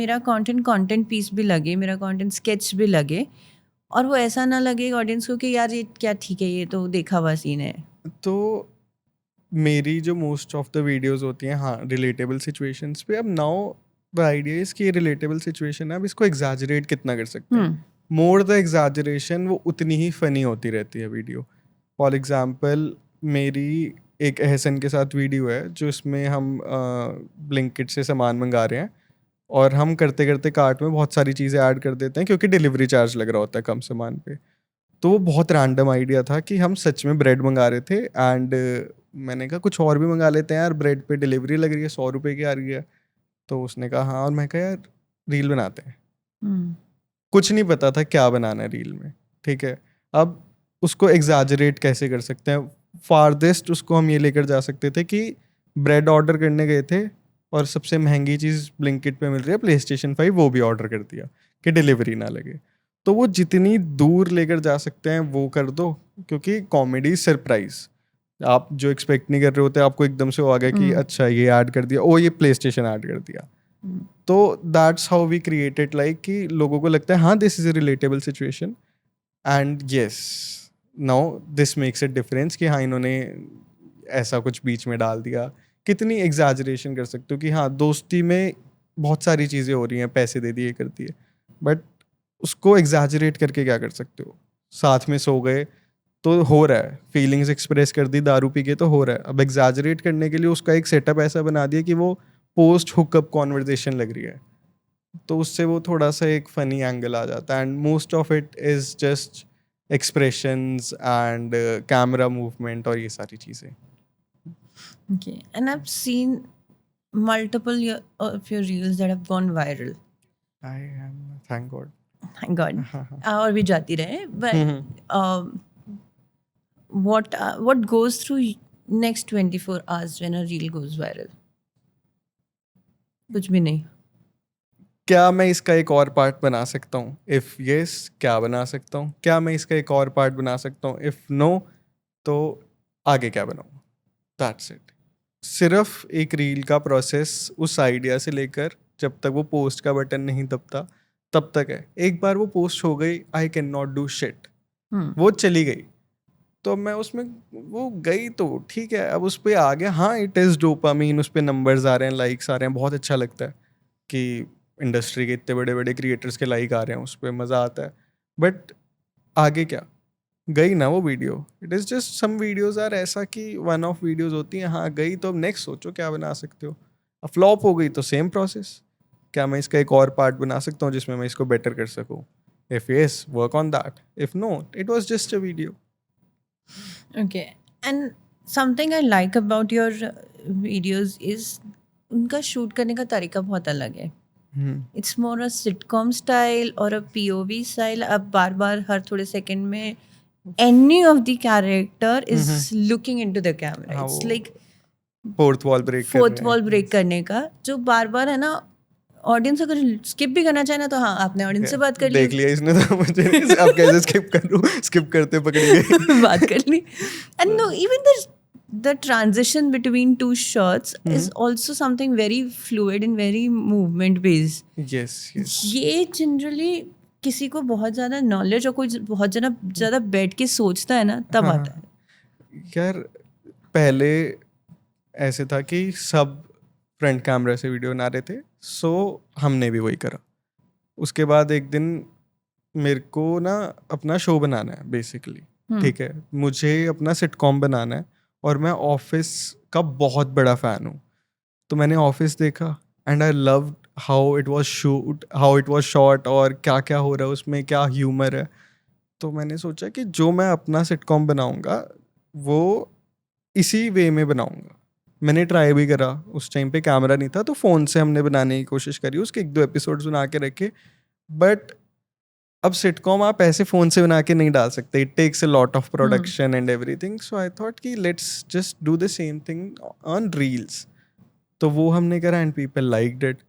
मेरा content piece भी लगे, मेरा content sketch भी लगे, और वो ऐसा ना लगे ऑडियंस को कि यार ये क्या, ठीक है ये तो देखा हुआ सीन है. तो मेरी जो मोस्ट ऑफ द वीडियोस होती हैं, हाँ, रिलेटेबल सिचुएशंस पे. अब नाउ द आइडिया इज कि ये रिलेटेबल सिचुएशन है, अब इसको एग्जैजरेट कितना कर सकते हैं. मोर द एग्जैजरेशन, वो उतनी ही फनी होती रहती है वीडियो. फॉर एग्जाम्पल, मेरी एक एहसन के साथ वीडियो है जो इसमें हम ब्लिंकिट से सामान मंगा रहे हैं और हम करते करते कार्ट में बहुत सारी चीज़ें ऐड कर देते हैं क्योंकि डिलीवरी चार्ज लग रहा होता है कम सामान पे. तो वो बहुत रैंडम आइडिया था कि हम सच में ब्रेड मंगा रहे थे एंड मैंने कहा कुछ और भी मंगा लेते हैं यार, ब्रेड पे डिलीवरी लग रही है, 100 रुपये की आ रही है. तो उसने कहा हाँ, और मैं कहा यार रील बनाते हैं. कुछ नहीं पता था क्या बनाना है रील में. ठीक है, अब उसको एग्जैजरेट कैसे कर सकते हैं. फारदेस्ट उसको हम ये लेकर जा सकते थे कि ब्रेड ऑर्डर करने गए थे और सबसे महंगी चीज़ ब्लिंकिट पे मिल रही है PlayStation 5, वो भी ऑर्डर कर दिया कि डिलीवरी ना लगे. तो वो जितनी दूर लेकर जा सकते हैं वो कर दो, क्योंकि कॉमेडी सरप्राइज, आप जो एक्सपेक्ट नहीं कर रहे होते, आपको एकदम से वो आ गया कि अच्छा ये ऐड कर दिया, ओ ये PlayStation ऐड कर दिया. तो that's how we created, like कि लोगों को लगता है हाँ this is a relatable situation and yes now this makes it difference कि हाँ इन्होंने ऐसा कुछ बीच में डाल दिया. कितनी एग्जैजरेशन कर सकते हो कि हाँ दोस्ती में बहुत सारी चीज़ें हो रही हैं, पैसे दे दिए करती है, बट उसको एग्जैजरेट करके क्या कर सकते हो. साथ में सो गए तो हो रहा है, फीलिंग्स एक्सप्रेस कर दी दारू पी के तो हो रहा है. अब एग्जैजरेट करने के लिए उसका एक सेटअप ऐसा बना दिया कि वो पोस्ट हुकअप कॉन्वर्जेशन लग रही है, तो उससे वो थोड़ा सा एक फनी एंगल आ जाता है. And most of it is just expressions and camera movement और ये सारी चीज़ें. Okay, and I've seen multiple of your reels that have gone viral. I am, thank God. Thank God. और भी जाती रहे, but what goes through next 24 hours when a reel goes viral? कुछ भी नहीं. क्या मैं इसका एक और पार्ट बना सकता हूँ? इफ़ येस, क्या बना सकता हूँ? क्या मैं इसका एक और पार्ट बना सकता हूँ? इफ़ नो, तो आगे क्या बनाऊँ? That's it. सिर्फ एक रील का प्रोसेस उस आइडिया से लेकर जब तक वो पोस्ट का बटन नहीं दबता तब तक है. एक बार वो पोस्ट हो गई, आई कैन नॉट डू शिट, वो चली गई, तो मैं उसमें वो गई तो ठीक है, अब उस पर आ गया. हाँ इट इज़ डोपामीन, उस पर नंबर्स आ रहे हैं, लाइक्स आ रहे हैं, बहुत अच्छा लगता है कि इंडस्ट्री के इतने बड़े बड़े क्रिएटर्स के लाइक आ रहे हैं, उस पर मज़ा आता है. बट आगे क्या, गई ना वो video. It is just some videos are ऐसा कि वन ऑफ वीडियोज़ होती हैं, हाँ गई तो अब नेक्स्ट सोचो क्या बना सकते हो. अब फ्लॉप हो गई तो सेम प्रोसेस, क्या मैं इसका एक और पार्ट बना सकता हूँ जिसमें मैं इसको बेटर कर सकूँ? If yes, work on that. If no, it was just a video. Okay, and something I like about your videos is उनका शूट करने का तरीका बहुत अलग है. It's more a sitcom style और अ POV स्टाइल. अब बार बार हर थोड़े सेकंड में any of the character is looking into the camera. हाँ, It's वो like fourth wall break fourth wall break करने का, जो बार बार है ना ऑडियंस अगर स्किप भी करना चाहे ना तो हाँ आपने ऑडियंस से बात कर ली, देख लिया इसने तो मुझे अब कैसे स्किप करूं, स्किप करते पकड़ी गई। बात कर ली. And no, even the transition between two shots is also something very fluid and very movement based. Yes yes ये जनरली किसी को बहुत ज़्यादा नॉलेज और कोई बहुत ज़्यादा बैठ के सोचता है ना तब आता है. यार पहले ऐसे था कि सब फ्रंट कैमरा से वीडियो बना रहे थे, सो हमने भी वही करा. उसके बाद एक दिन मेरे को ना अपना शो बनाना है बेसिकली, ठीक है, मुझे अपना सिटकॉम बनाना है और मैं ऑफिस का बहुत बड़ा फ़ैन हूँ. तो मैंने ऑफिस देखा and I loved how it was shot और क्या क्या हो रहा है उसमें, क्या ह्यूमर है. तो मैंने सोचा कि जो मैं अपना सिटकॉम बनाऊंगा वो इसी वे में बनाऊंगा. मैंने ट्राई भी करा, उस टाइम पे कैमरा नहीं था तो फ़ोन से हमने बनाने की कोशिश करी, उसके 1-2 एपिसोड्स बना के रखे. बट अब सिटकॉम आप ऐसे फ़ोन से बना के नहीं डाल सकते, it takes a lot of production and everything. So I thought कि let's just do the same thing on reels. तो वो हमने करा एंड पीपल लाइक्ड इट.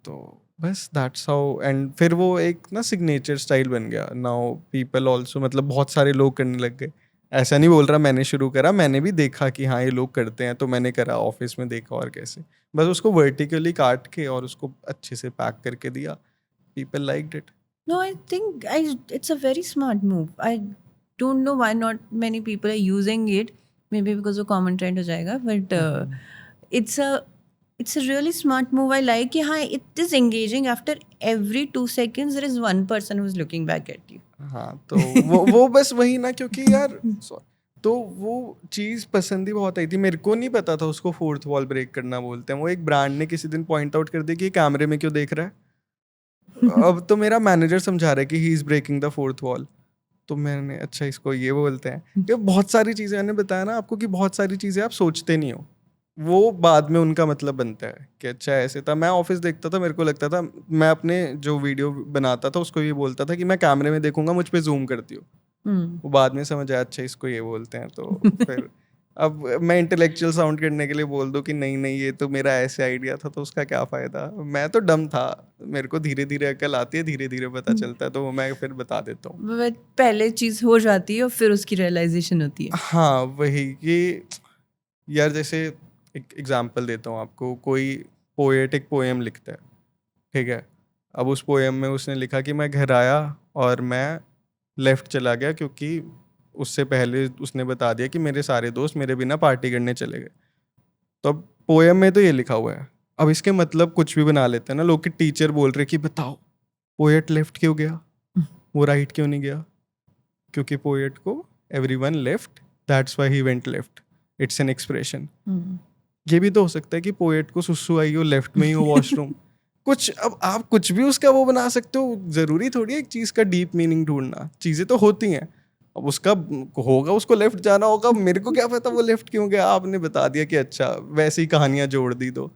तो बस दैट्स हाउ, एंड फिर वो एक ना सिग्नेचर स्टाइल बन गया. नाउ पीपल ऑल्सो, मतलब बहुत सारे लोग करने लग गए. ऐसा नहीं बोल रहा मैंने शुरू करा, मैंने भी देखा कि हाँ ये लोग करते हैं तो मैंने करा, ऑफिस में देखा और कैसे, बस उसको वर्टिकली काट के और उसको अच्छे से पैक करके दिया. People liked it. No, I think it's a very smart move. I don't know why not many people are using it. Maybe because वो common trend हो जाएगा. But it's a really smart move. I like कि हाँ it is engaging. After every 2 seconds there is one person who's looking back at you. हाँ तो वो बस वही ना, क्योंकि यार तो वो चीज़ पसंद ही बहुत आई थी. मेरे को नहीं पता था उसको फोर्थ वॉल ब्रेक करना बोलते हैं. वो एक ब्रांड ने किसी दिन पॉइंट आउट कर दिया कि ये कैमरे में क्यों देख रहा है. अब तो मेरा मैनेजर समझा रहा है कि he is breaking the fourth wall. तो मैंने अच्छा इसको ये बोलते हैं. ये बहुत सारी चीज़ें मैंने बताया ना आपको कि बहुत सारी चीज़ें आप सोचते नहीं हो, वो बाद में उनका मतलब बनता है कि अच्छा ऐसे था. मैं ऑफिस देखता था, मेरे को लगता था, मैं अपने जो वीडियो बनाता था उसको ये बोलता था कि मैं कैमरे में देखूंगा मुझ पे जूम करती हो. वो बाद में समझ आया अच्छा इसको ये बोलते हैं. तो फिर अब मैं इंटेलेक्चुअल साउंड करने के लिए बोल दूं कि नहीं नहीं ये तो मेरा ऐसे आइडिया था, तो उसका क्या फ़ायदा. मैं तो डम था, मेरे को धीरे धीरे अकल आती है, धीरे धीरे पता चलता है, तो वो मैं फिर बता देता हूँ. But पहले चीज़ हो जाती है और फिर उसकी रियलाइजेशन होती है. हाँ वही कि यार जैसे एक एग्जांपल देता हूँ आपको. कोई पोएट एक पोएम लिखता है, ठीक है. अब उस पोएम में उसने लिखा कि मैं घर आया और मैं लेफ़्ट चला गया क्योंकि उससे पहले उसने बता दिया कि मेरे सारे दोस्त मेरे बिना पार्टी करने चले गए. तो अब पोएम में तो ये लिखा हुआ है, अब इसके मतलब कुछ भी बना लेते हैं ना लोग. कि टीचर बोल रहे कि बताओ पोएट लेफ्ट क्यों गया, वो राइट क्यों नहीं गया. क्योंकि पोएट को everyone left, that's why he went left. It's an expression. ये भी तो हो सकता है कि पोएट को सुसु आई हो, लेफ्ट में ही हो वॉशरूम. कुछ अब आप कुछ भी उसका वो बना सकते हो. ज़रूरी थोड़ी है एक चीज़ का डीप मीनिंग ढूंढना. चीज़ें तो होती हैं. अब उसका होगा, उसको लेफ्ट जाना होगा, मेरे को क्या पता वो लेफ्ट क्यों गया. आपने बता दिया कि अच्छा, वैसी कहानियाँ जोड़ दी तो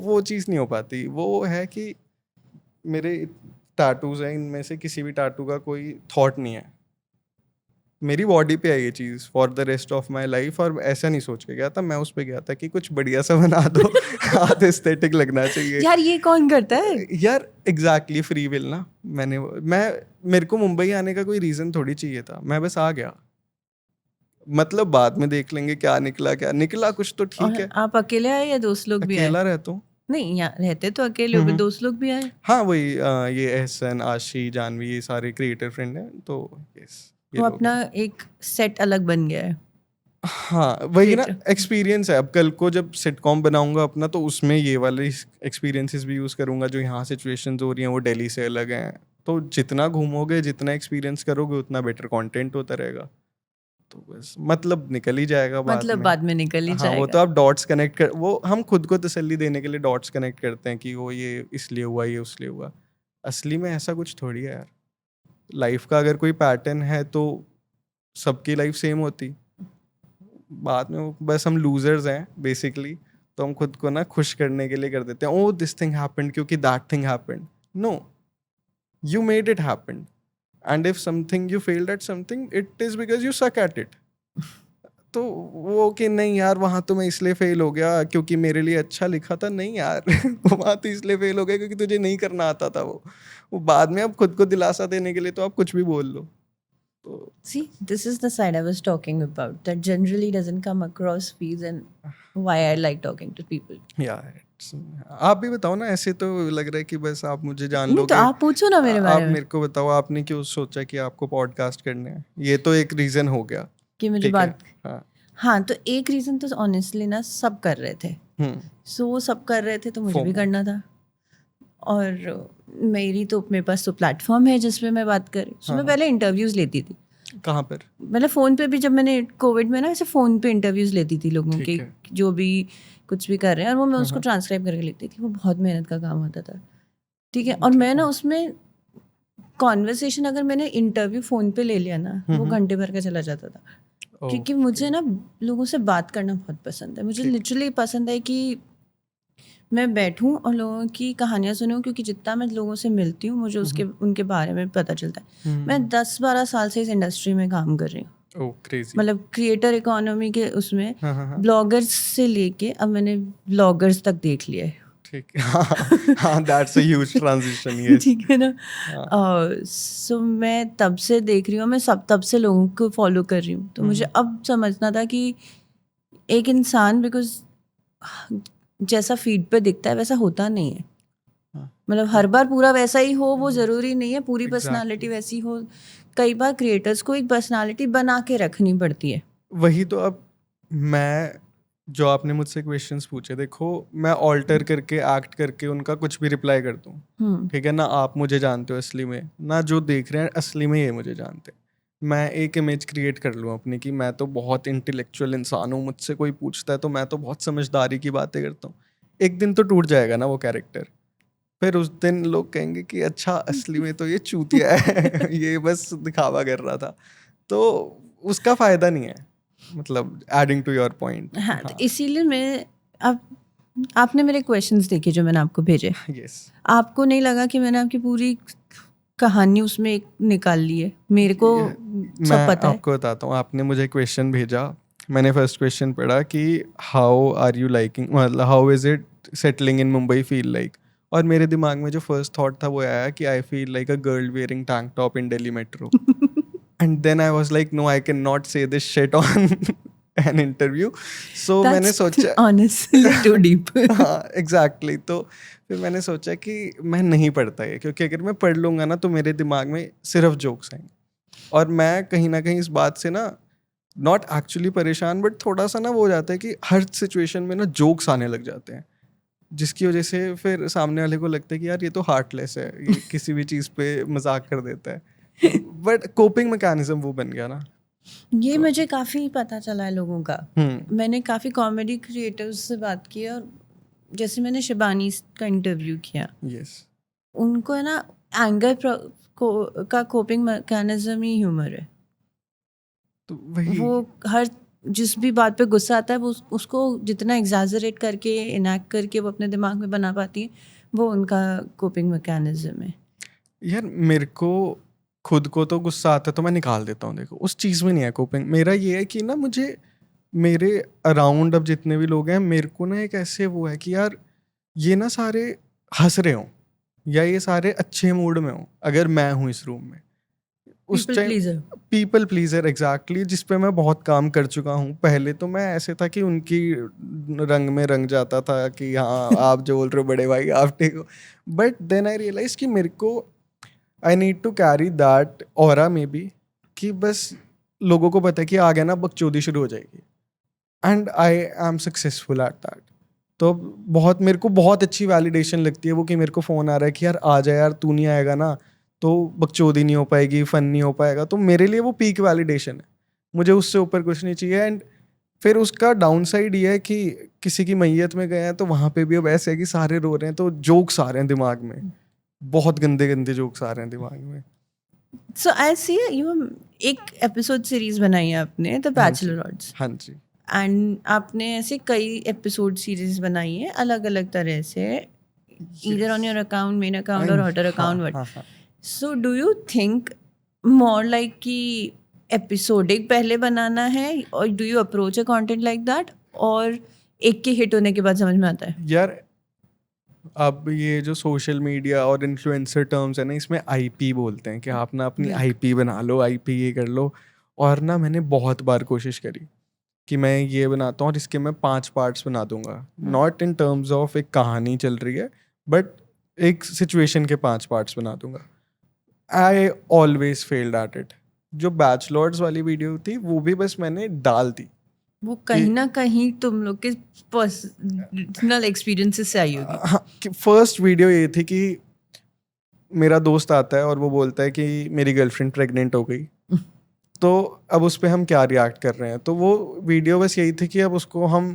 वो चीज़ नहीं हो पाती. वो है कि मेरे टैटूज हैं, इनमें से किसी भी टैटू का कोई थॉट नहीं है. मेरी बॉडी पे है ये चीज़ for the rest of my life. और ऐसा नहीं सोच के गया था, मैं उस पे गया था कि कुछ बढ़िया सा बना दो. हाथ एस्थेटिक लगना चाहिए. यार ये कौन करता है? यार एग्जैक्टली फ्री विल ना. मेरे को मुंबई आने का कोई रीज़न थोड़ी चाहिए था, मैं बस आ गया. मतलब बाद में देख लेंगे क्या निकला कुछ तो ठीक और है. आप अकेले आए या दोस्त लोग भी आए? अकेला रहता हूँ. नहीं, यहाँ रहते तो अकेले हो, दोस्त लोग भी आए? हाँ वही ये एहसन, आशी, जानवी, ये सारे क्रिएटर फ्रेंड हैं. तो यस, ये वो लोग अपना हैं. एक सेट अलग बन गया है. हाँ वही ना, Creator. एक्सपीरियंस है. अब कल को जब सिटकॉम बनाऊंगा अपना तो उसमें ये वाले एक्सपीरियंसेस भी यूज़ करूंगा. जो यहाँ सिचुएशंस हो रही हैं वो दिल्ली से अलग हैं. तो जितना घूमोगे, जितना एक्सपीरियंस करोगे, उतना बेटर कंटेंट होता रहेगा. तो बस मतलब निकल ही जाएगा बाद मतलब में. बाद में निकल ही हाँ वो तो जाएगा. आप डॉट्स कनेक्ट कर, वो हम खुद को तसल्ली देने के लिए डॉट्स कनेक्ट करते हैं कि वो ये इसलिए हुआ, ये उसलिए हुआ. असली में ऐसा कुछ थोड़ी है यार. लाइफ का अगर कोई पैटर्न है तो सबकी लाइफ सेम होती. बाद में वो बस हम लूजर्स हैं बेसिकली. तो हम खुद को ना खुश करने के लिए कर देते हैं, ओ दिस थिंग हैपेंड क्योंकि that thing happened. No, you made it happen. And if something you failed at something, it is because you suck at it. तो वो कि नहीं यार वहाँ तो मैं इसलिए फेल हो गया क्योंकि मेरे लिए अच्छा लिखा था, नहीं यार वहाँ तो इसलिए फेल हो गया क्योंकि तुझे नहीं करना आता था वो बाद में अब खुद को दिलासा देने के लिए तो आप कुछ भी बोल लो। तो See, this is the side I was talking about that generally doesn't come across feeds and why I like talking to people. आप भी बताओ ना, ऐसे तो लग रहा है कि बस आप मुझे जान नहीं तो लोगे। आप पूछो ना मेरे आप बारे में मेरे को बताओ आपने क्यों सोचा कि आपको पॉडकास्ट करने हैं, ये तो एक रीजन हो गया। कि मुझे ठीक है, बात हाँ। हाँ तो एक रीज़न तो ऑनेस्टली ना सब कर रहे थे, सो वो सब कर रहे थे तो मुझे भी FOMO। करना था। और मेरे पास तो प्लेटफॉर्म है जिस पे मैं बात कर रही हूँ। So मैं पहले इंटरव्यूज़ लेती थी, कहाँ पर? मतलब फ़ोन पे भी। जब मैंने कोविड में ना ऐसे फ़ोन पे इंटरव्यूज़ लेती थी लोगों ठीक के, है। जो भी कुछ भी कर रहे हैं, और वो मैं उसको ट्रांसक्राइब करके लिखती थी। वो बहुत मेहनत का काम होता था, ठीक है। और मैं ना उसमें कॉन्वर्सेशन, अगर मैंने इंटरव्यू फ़ोन पे ले लिया ना, वो घंटे भर का चला जाता था। क्योंकि मुझे ना लोगों से बात करना बहुत पसंद है। मुझे लिटरली पसंद है कि मैं बैठूं और लोगों की कहानियां सुनूं, क्योंकि जितना मैं लोगों से मिलती हूँ मुझे उनके बारे में पता चलता है। मैं 10-12 साल से इस इंडस्ट्री में काम कर रही हूँ। मतलब क्रिएटर इकोनॉमी के उसमें ब्लॉगर्स से लेके अब मैंने ब्लॉगर्स तक देख लिया है। ठीक हाँ, that's a huge transition, yes. ठीक है ना। सो मैं तब से देख रही हूँ, मैं तब से लोगों को फॉलो कर रही हूँ। तो मुझे अब समझना था कि एक इंसान बिकॉज जैसा फीड पे दिखता है वैसा होता नहीं है। मतलब हर बार पूरा वैसा ही हो वो ज़रूरी नहीं है, पूरी पर्सनालिटी वैसी हो। कई बार क्रिएटर्स को एक पर्सनालिटी बना के रखनी पड़ती है। वही तो। अब मैं जो आपने मुझसे क्वेश्चंस पूछे, देखो मैं ऑल्टर करके एक्ट करके उनका कुछ भी रिप्लाई कर दूँ, ठीक है ना। आप मुझे जानते हो असली में, ना जो देख रहे हैं असली में ये मुझे जानते हैं। मैं एक इमेज क्रिएट कर लूँ अपनी कि मैं तो बहुत इंटेलेक्चुअल इंसान हूँ, मुझसे कोई पूछता है तो मैं तो बहुत समझदारी की बातें करता हूँ। एक दिन तो टूट जाएगा ना वो कैरेक्टर, फिर उस दिन लोग कहेंगे कि अच्छा असली में तो ये चूतिया है ये बस दिखावा कर रहा था, तो उसका फायदा नहीं है। मतलब एडिंग टू योर पॉइंट। हाँ, तो इसीलिए मैं अब आपने मेरे क्वेश्चंस देखे जो मैंने आपको भेजे। यस। आपको नहीं लगा कि मैंने आपकी पूरी कहानी उसमें एक निकाल ली है? मेरे को मैं सब पता है। आपको बताता हूँ, आपने मुझे क्वेश्चन भेजा, मैंने फर्स्ट क्वेश्चन पढ़ा कि हाउ आर यू लाइकिंग, मतलब how is it settling in Mumbai feel like. और मेरे दिमाग में जो फर्स्ट थॉट था वो आया कि I feel like a girl wearing tank top in Delhi metro. And then I was like, no, I cannot say this shit on an interview. So मैंने सोचा honestly too deep. हाँ एग्जैक्टली। तो फिर मैंने सोचा कि मैं नहीं पढ़ता ये, क्योंकि अगर मैं पढ़ लूँगा ना तो मेरे दिमाग में सिर्फ जोक्स आएंगे, और मैं कहीं ना कहीं इस बात से ना नॉट एक्चुअली परेशान, बट थोड़ा सा ना वो हो जाता है कि हर सिचुएशन में ना जोक्स आने लग जाते हैं, जिसकी वजह से फिर सामने वाले को लगता है कि यार ये तो हार्टलेस है, ये किसी भी चीज़ पे मजाक कर देता है। बट कोपिंग मैकेनिज्म वो बन गया ना। ये मुझे काफ़ी पता चला है लोगों का। मैंने काफ़ी कॉमेडी क्रिएटर्स से बात की, और जैसे मैंने शिबानी का इंटरव्यू किया, यस, उनको है ना एंगर का कोपिंग मैकेनिज्म ही ह्यूमर है। तो वही वो हर जिस भी बात पे गुस्सा आता है वो उसको जितना एग्जैजरेट करके इनैक्ट करके वो अपने दिमाग में बना पाती है, वो उनका कोपिंग मैकेनिज्म है। यार मेरे को खुद को तो गुस्सा आता है तो मैं निकाल देता हूँ, देखो उस चीज़ में नहीं है कोपिंग। मेरा ये है कि ना मुझे मेरे अराउंड अब जितने भी लोग हैं, मेरे को ना एक ऐसे वो है कि यार ये ना सारे हंस रहे हों या ये सारे अच्छे मूड में हों, अगर मैं हूँ इस रूम में उस टाइम पीपल प्लीजर एग्जैक्टली, जिस पे मैं बहुत काम कर चुका हूँ। पहले तो मैं ऐसे था कि उनकी रंग में रंग जाता था कि हाँ आप जो बोल रहे हो बड़े भाई आप ठीक हो, बट देन आई रियलाइज कि मेरे को I need to carry that aura maybe, कि बस लोगों को पता है कि आगे ना बकचोदी शुरू हो जाएगी, and I am successful at that. तो बहुत मेरे को बहुत अच्छी वैलिडेशन लगती है वो, कि मेरे को फ़ोन आ रहा है कि यार आ जा यार, तू नहीं आएगा ना तो बकचोदी नहीं हो पाएगी, फ़न नहीं हो पाएगा। तो मेरे लिए वो पीक वैलिडेशन है, मुझे उससे ऊपर कुछ नहीं चाहिए। एंड फिर उसका डाउन साइड ये है कि किसी की मैयत में गए हैं तो वहाँ पे भी अब ऐसे है कि सारे रो रहे हैं, तो जोक्स आ रहे हैं दिमाग में, बहुत गंदे गंदे जोक्स आ रहे हैं दिमाग में। सो आई सी यू एक एपिसोड सीरीज बनाई है आपने, द बैचलरॉट्स। हाँ जी। एंड आपने ऐसे कई एपिसोड सीरीज बनाई है अलग अलग तरह से, either on your account, main account और alter account, what. So do you think more like कि एपिसोडिक पहले बनाना है, और do you approach a content like that, और एक के हिट होने के बाद समझ में आता है? यार अब ये जो सोशल मीडिया और इन्फ्लुएंसर टर्म्स है ना, इसमें आईपी बोलते हैं कि आप ना अपनी बिल्कुल। आईपी बना लो, आईपी ये कर लो। और ना मैंने बहुत बार कोशिश करी कि मैं ये बनाता हूँ और इसके मैं 5 पार्ट्स बना दूंगा, नॉट इन टर्म्स ऑफ एक कहानी चल रही है, बट एक सिचुएशन के 5 पार्ट्स बना दूंगा। I always failed at it. जो बैचलर्स वाली वीडियो थी वो भी बस मैंने डाल दी। वो कहीं ना कहीं तुम लोग के पर्सनल एक्सपीरियंसेस से आई होगी। हाँ, फर्स्ट वीडियो ये थी कि मेरा दोस्त आता है और वो बोलता है कि मेरी गर्लफ्रेंड प्रेग्नेंट हो गई। तो अब उस पर हम क्या रिएक्ट कर रहे हैं, तो वो वीडियो बस यही थी कि अब उसको हम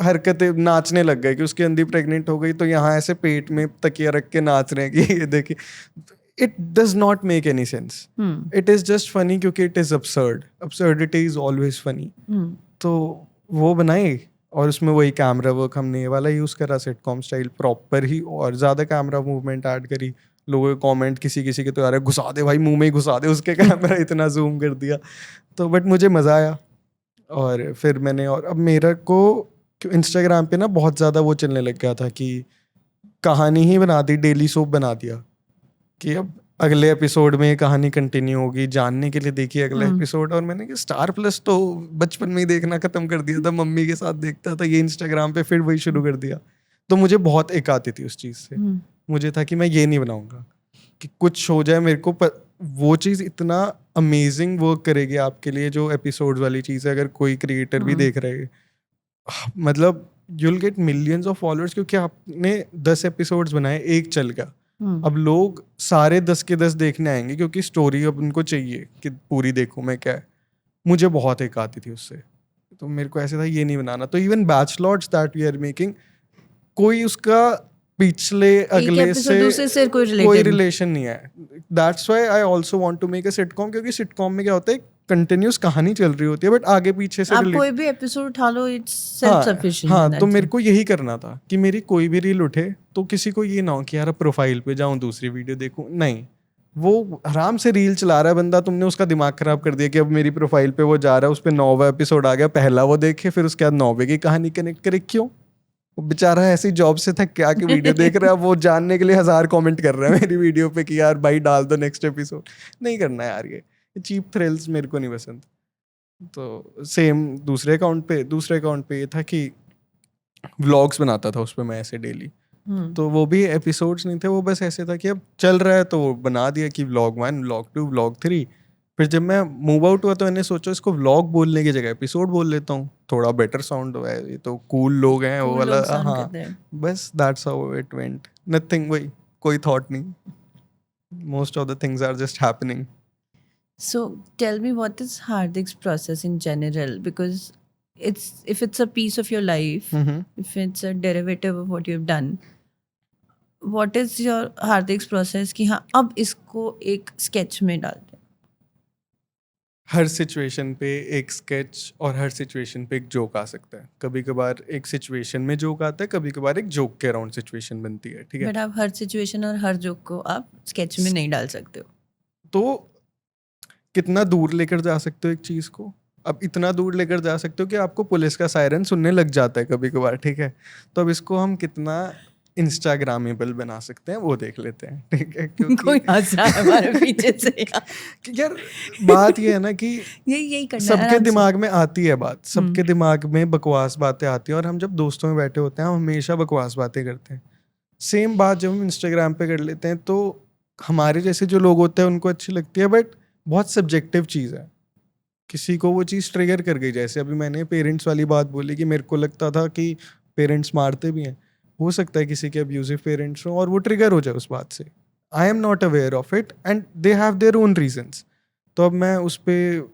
हरकतें नाचने लग गए कि उसकी अंधी प्रेग्नेंट हो गई, तो यहाँ ऐसे पेट में तकिया रख के नाच रहे हैं कि ये देखिए। It does not make any sense, it is just funny क्योंकि it is absurd, absurdity is always funny. तो वो बनाई और उसमें वही कैमरा वर्क हमने ये वाला यूज़ करा, सिटकॉम स्टाइल प्रॉपर ही, और ज़्यादा कैमरा मूवमेंट ऐड करी। लोगों के कमेंट किसी किसी के तो यार घुसा दे भाई, मुंह में ही घुसा दे उसके कैमरा इतना जूम कर दिया। तो बट मुझे मज़ा आया। और फिर मैंने, और अब मेरा को इंस्टाग्राम पे ना बहुत ज़्यादा वो चलने लग गया था कि कहानी ही बना दी, डेली सोप बना दिया कि अब अगले एपिसोड में ये कहानी कंटिन्यू होगी, जानने के लिए देखिए अगला एपिसोड। और मैंने कि स्टार प्लस तो बचपन में ही देखना खत्म कर दिया था, मम्मी के साथ देखता था, ये इंस्टाग्राम पे फिर वही शुरू कर दिया। तो मुझे बहुत एक आती थी उस चीज़ से, मुझे था कि मैं ये नहीं बनाऊंगा कि कुछ हो जाए मेरे को वो चीज़ इतना अमेजिंग वर्क करेगी आपके लिए जो एपिसोड वाली चीज़ है, अगर कोई क्रिएटर भी देख रहे है, मतलब you'll get millions of followers क्योंकि आपने 10 एपिसोड्स बनाए, एक चल गया। अब लोग सारे 10 के 10 देखने आएंगे क्योंकि स्टोरी अब उनको चाहिए कि पूरी देखूं मैं क्या है। मुझे बहुत एक आती थी उससे, तो मेरे को ऐसे था ये नहीं बनाना। तो even bachelors that we are making, कोई उसका पिछले अगले से कोई रिलेशन नहीं है। That's why I also want to make a sitcom, क्योंकि सिटकॉम में क्या होता है, कंटिन्यूस कहानी चल रही होती है बट आगे पीछे से आप कोई भी एपिसोड उठा लो, इट्स सेल्फ सफिशिएंट। हाँ, तो मेरे को यही करना था कि मेरी कोई भी रील उठे तो किसी को ये ना हो कि यार प्रोफाइल पे जाऊं दूसरी वीडियो देखूं। नहीं, वो आराम से रील चला रहा है बंदा, तुमने उसका दिमाग खराब कर दिया कि अब मेरी प्रोफाइल पे वो जा रहा है, उस पर 9वां एपिसोड आ गया, पहला वो देखे फिर उसके बाद 9वें की कहानी कनेक्ट करे। क्यों? वो बेचारा ऐसी जॉब से थक के आके वीडियो देख रहा है, वो जानने के लिए 1000 कमेंट कर रहा है मेरी वीडियो पे कि यार भाई डाल दो नेक्स्ट एपिसोड। नहीं करना यार, ये चीप थ्रिल्स मेरे को नहीं पसंद। तो सेम दूसरे अकाउंट पे ये था कि व्लॉग्स बनाता था उस पर मैं ऐसे डेली। तो वो भी एपिसोड्स नहीं थे, वो बस ऐसे था कि अब चल रहा है तो वो बना दिया कि व्लॉग 1, व्लॉग 2, व्लॉग 3। फिर जब मैं मूव आउट हुआ तो मैंने सोचा इसको व्लॉग बोलने की जगह एपिसोड बोल लेता हूँ, थोड़ा बेटर साउंड हुआ है, ये तो कूल लोग हैं वो वाला। हाँ, बस that's how it went, nothing, वही कोई थॉट नहीं, most of the things are just happening. So tell me, what is Hardik's process in general? Because if it's a piece of your life, if it's a derivative of what you've done, what is your Hardik's process कि हाँ अब इसको एक sketch में डाल दें? हर सिचुएशन पे एक स्केच और हर सिचुएशन पे एक जोक आ सकता है। कभी कभार एक सिचुएशन में जोक आता है, कभी कभार एक जोक के अराउंड सिचुएशन बनती है, ठीक है। बट आप हर सिचुएशन और हर जोक को आप स्केच में नहीं डाल सकते हो। तो कितना दूर लेकर जा सकते हो एक चीज़ को? अब इतना दूर लेकर जा सकते हो कि आपको पुलिस का सायरन सुनने लग जाता है कभी कभार, ठीक है। तो अब इसको हम कितना इंस्टाग्रामेबल बना सकते हैं वो देख लेते हैं, ठीक है। क्योंकि कोई हंस रहा है हमारे पीछे से। यार बात ये है ना कि यही करना है, सबके आराम से। दिमाग में आती है बात, सबके दिमाग में बकवास बातें आती हैं, और हम जब दोस्तों में बैठे होते हैं हम हमेशा बकवास बातें करते हैं। सेम बात जब हम इंस्टाग्राम पे कर लेते हैं तो हमारे जैसे जो लोग होते हैं उनको अच्छी लगती है, बट बहुत सब्जेक्टिव चीज़ है, किसी को वो चीज़ ट्रिगर कर गई। जैसे अभी मैंने पेरेंट्स वाली बात बोली कि मेरे को लगता था कि पेरेंट्स मारते भी हैं, हो सकता है किसी के अब्यूजिव पेरेंट्स हों और वो ट्रिगर हो जाए उस बात से। आई am not aware of it and they have their own reasons. तो अब मैं उस पर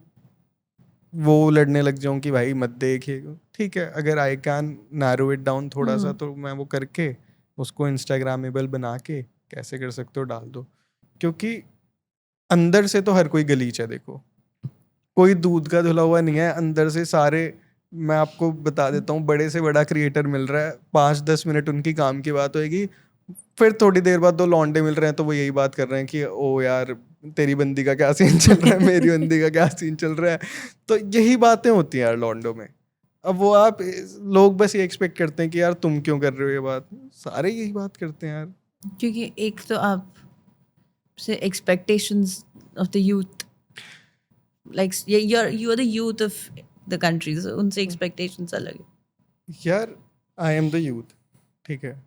वो लड़ने लग जाऊँ कि भाई मत देखिए, ठीक है। अगर I can narrow it down थोड़ा सा तो मैं वो करके उसको इंस्टाग्रामेबल बना के कैसे कर सकते हो डाल दो, क्योंकि अंदर से तो हर कोई गलीच है। देखो, कोई दूध का धुला हुआ नहीं है, अंदर से सारे। मैं आपको बता देता हूँ, बड़े से बड़ा क्रिएटर मिल रहा है, 5-10 मिनट उनकी काम की बात होएगी, फिर थोड़ी देर बाद 2 लौंडे मिल रहे हैं तो वो यही बात कर रहे हैं कि ओ यार तेरी बंदी का क्या सीन चल रहा है, मेरी बंदी का क्या सीन चल रहा है। तो यही बातें होती हैं यार लौंडों में। अब वो आप लोग बस ये एक्सपेक्ट करते हैं कि यार तुम क्यों कर रहे हो ये बात, सारे यही बात करते हैं यार। क्योंकि एक तो आप से expectations of the youth, like you are the youth of the country, so उनसे एक्सपेक्टेशंस अलग है। यार आई एम द यूथ, ठीक है।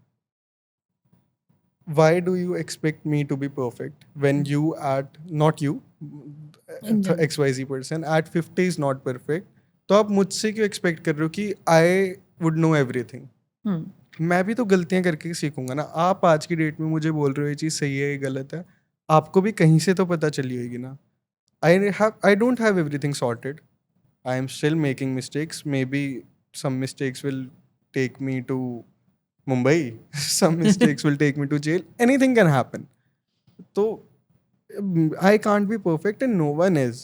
Why do you expect me to be perfect when you at not you In general. XYZ person at 50 is not perfect? तो आप मुझसे क्यों एक्सपेक्ट कर रहे हो कि आई वुड नो एवरीथिंग? मैं भी तो गलतियां करके सीखूंगा ना। आप आज की डेट में मुझे बोल रहे हो ये चीज़ सही है ये गलत है, आपको भी कहीं से तो पता चली होगी ना। I don't have everything sorted, I am still making mistakes, may be some mistakes will take me to Mumbai, some mistakes will take me to jail, anything can happen. तो I can't be perfect and no one is.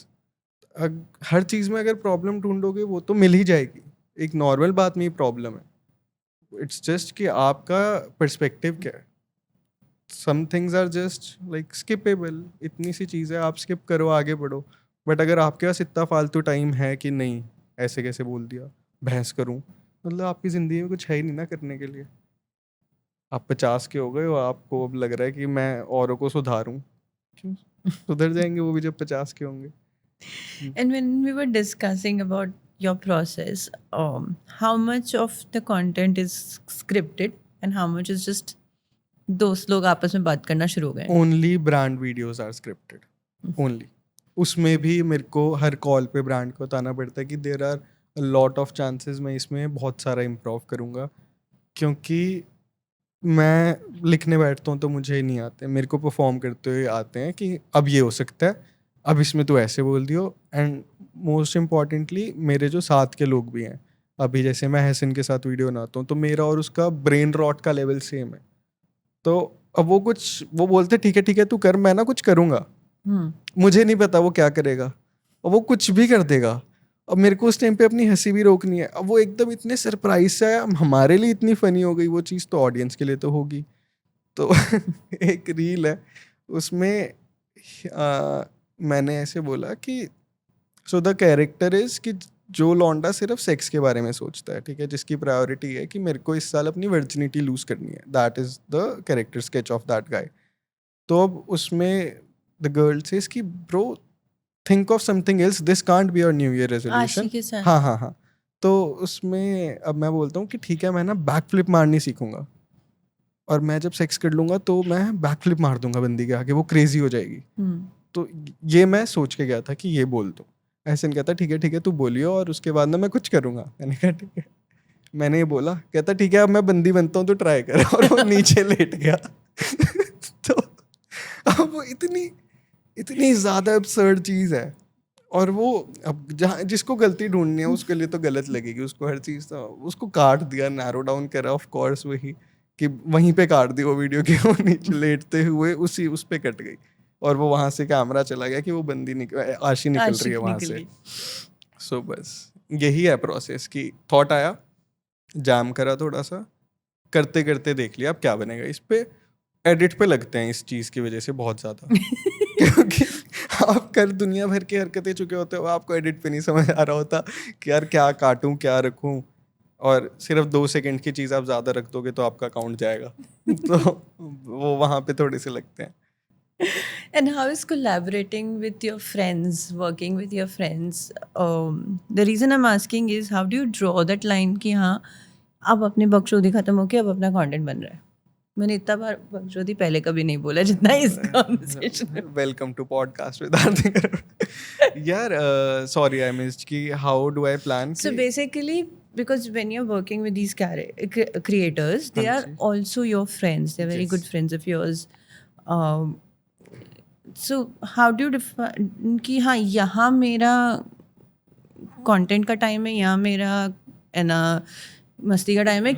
हर चीज़ में अगर प्रॉब्लम ढूंढोगे वो तो मिल ही जाएगी, एक नॉर्मल बात में ही प्रॉब्लम है। इट्स जस्ट कि आपका पर्सपेक्टिव क्या है। Some things are just like skippable, इतनी सी चीज़ है आप स्किप करो आगे बढ़ो। बट अगर आपके पास इतना फालतू टाइम है कि नहीं ऐसे कैसे बोल दिया, बहस करूं, मतलब आपकी ज़िंदगी में कुछ है ही नहीं ना करने के लिए। आप 50 के हो गए हो, आपको अब लग रहा है कि मैं औरों को सुधारूं, क्यों? सुधर जाएंगे वो भी जब 50 के होंगे। And when we were discussing about your process, how much of the content is scripted and how much is just दोस्त लोग आपस में बात करना शुरू हो गए? Only brand videos are scripted, only. उसमें भी मेरे को हर कॉल पे ब्रांड को बताना पड़ता है कि there are lot of chances मैं इसमें बहुत सारा इम्प्रूव करूँगा, क्योंकि मैं लिखने बैठता हूँ तो मुझे नहीं आते, मेरे को परफॉर्म करते हुए आते हैं कि अब ये हो सकता है, अब इसमें तो ऐसे बोल दियो। एंड मोस्ट इम्पॉर्टेंटली मेरे जो साथ के लोग भी हैं, अभी जैसे मैं हसन के साथ वीडियो बनाता हूँ तो मेरा और उसका ब्रेन रॉट का लेवल सेम है। तो अब वो बोलते ठीक है तू कर, मैं ना कुछ करूँगा, मुझे नहीं पता वो क्या करेगा और वो कुछ भी कर देगा। अब मेरे को उस टाइम पे अपनी हंसी भी रोकनी है। अब वो एकदम इतने सरप्राइज से है, हमारे लिए इतनी फनी हो गई वो चीज़, तो ऑडियंस के लिए तो होगी। तो एक रील है उसमें मैंने ऐसे बोला कि सो द कैरेक्टर इज कि जो लौंडा सिर्फ सेक्स के बारे में सोचता है, ठीक है, जिसकी प्रायोरिटी है कि मेरे को इस साल अपनी वर्जिनिटी लूज करनी है, that is the character sketch of that guy. तो अब उसमें द गर्ल सेज कि bro think of something else, this can't be your new year resolution. हाँ। तो उसमें अब मैं बोलता हूँ कि ठीक है मैं ना बैक फ्लिप मारनी सीखूंगा, और मैं जब सेक्स कर लूंगा तो मैं बैक फ्लिप मार दूंगा बंदी के आगे, वो क्रेजी हो जाएगी। तो ये मैं सोच के गया था कि ये बोल दो। ऐसे नहीं कहता ठीक है तू बोलियो और उसके बाद ना मैं कुछ करूंगा। मैंने कहा ठीक है, मैंने ये बोला, कहता ठीक है अब मैं बंदी बनता हूँ तो ट्राई कर, और वो नीचे लेट गया। तो अब वो इतनी ज़्यादा अब्सर्ड चीज़ है, और वो अब जहाँ जिसको गलती ढूंढनी है उसके लिए तो गलत लगेगी, उसको हर चीज़ तो उसको काट दिया, नैरो डाउन करा ऑफ कोर्स, वही कि वहीं पे काट दी वो वीडियो के, वो नीचे लेटते हुए उस पे कट गई, और वो वहाँ से कैमरा चला गया कि वो बंदी आशी निकल रही है वहाँ से। सो बस यही है प्रोसेस कि थॉट आया, जैम करा थोड़ा सा, करते करते देख लिया अब क्या बनेगा। इस पे एडिट पे लगते हैं इस चीज़ की वजह से बहुत ज़्यादा, क्योंकि आप कर दुनिया भर की हरकतें चुके होते हो, आपको एडिट पे नहीं समझ आ रहा होता कि यार क्या काटूं क्या रखूं, और सिर्फ 2 सेकंड की चीज़ आप ज़्यादा रख दोगे तो आपका अकाउंट जाएगा। तो वो वहाँ पे थोड़े से लगते हैं। And how is collaborating with your friends, working with your friends? The reason I'm asking is how do you draw that line कि हाँ अब अपनी बकचोदी खत्म होके अब अपना कंटेंट बन रहा है? मैंने इतना बार बकचोदी पहले कभी नहीं बोला जितना इस कॉन्वर्सेशन में। वेलकम टू पॉडकास्ट विद आरती करोड़। यार सॉरी आई मिस्ड कि how do I plan. So basically, because when you're working with these creators, they are also your friends. They're very good friends of yours. So how do you define कि हाँ यहाँ मेरा कंटेंट का टाइम है, यहाँ मेरा है ना मस्ती का टाइम है,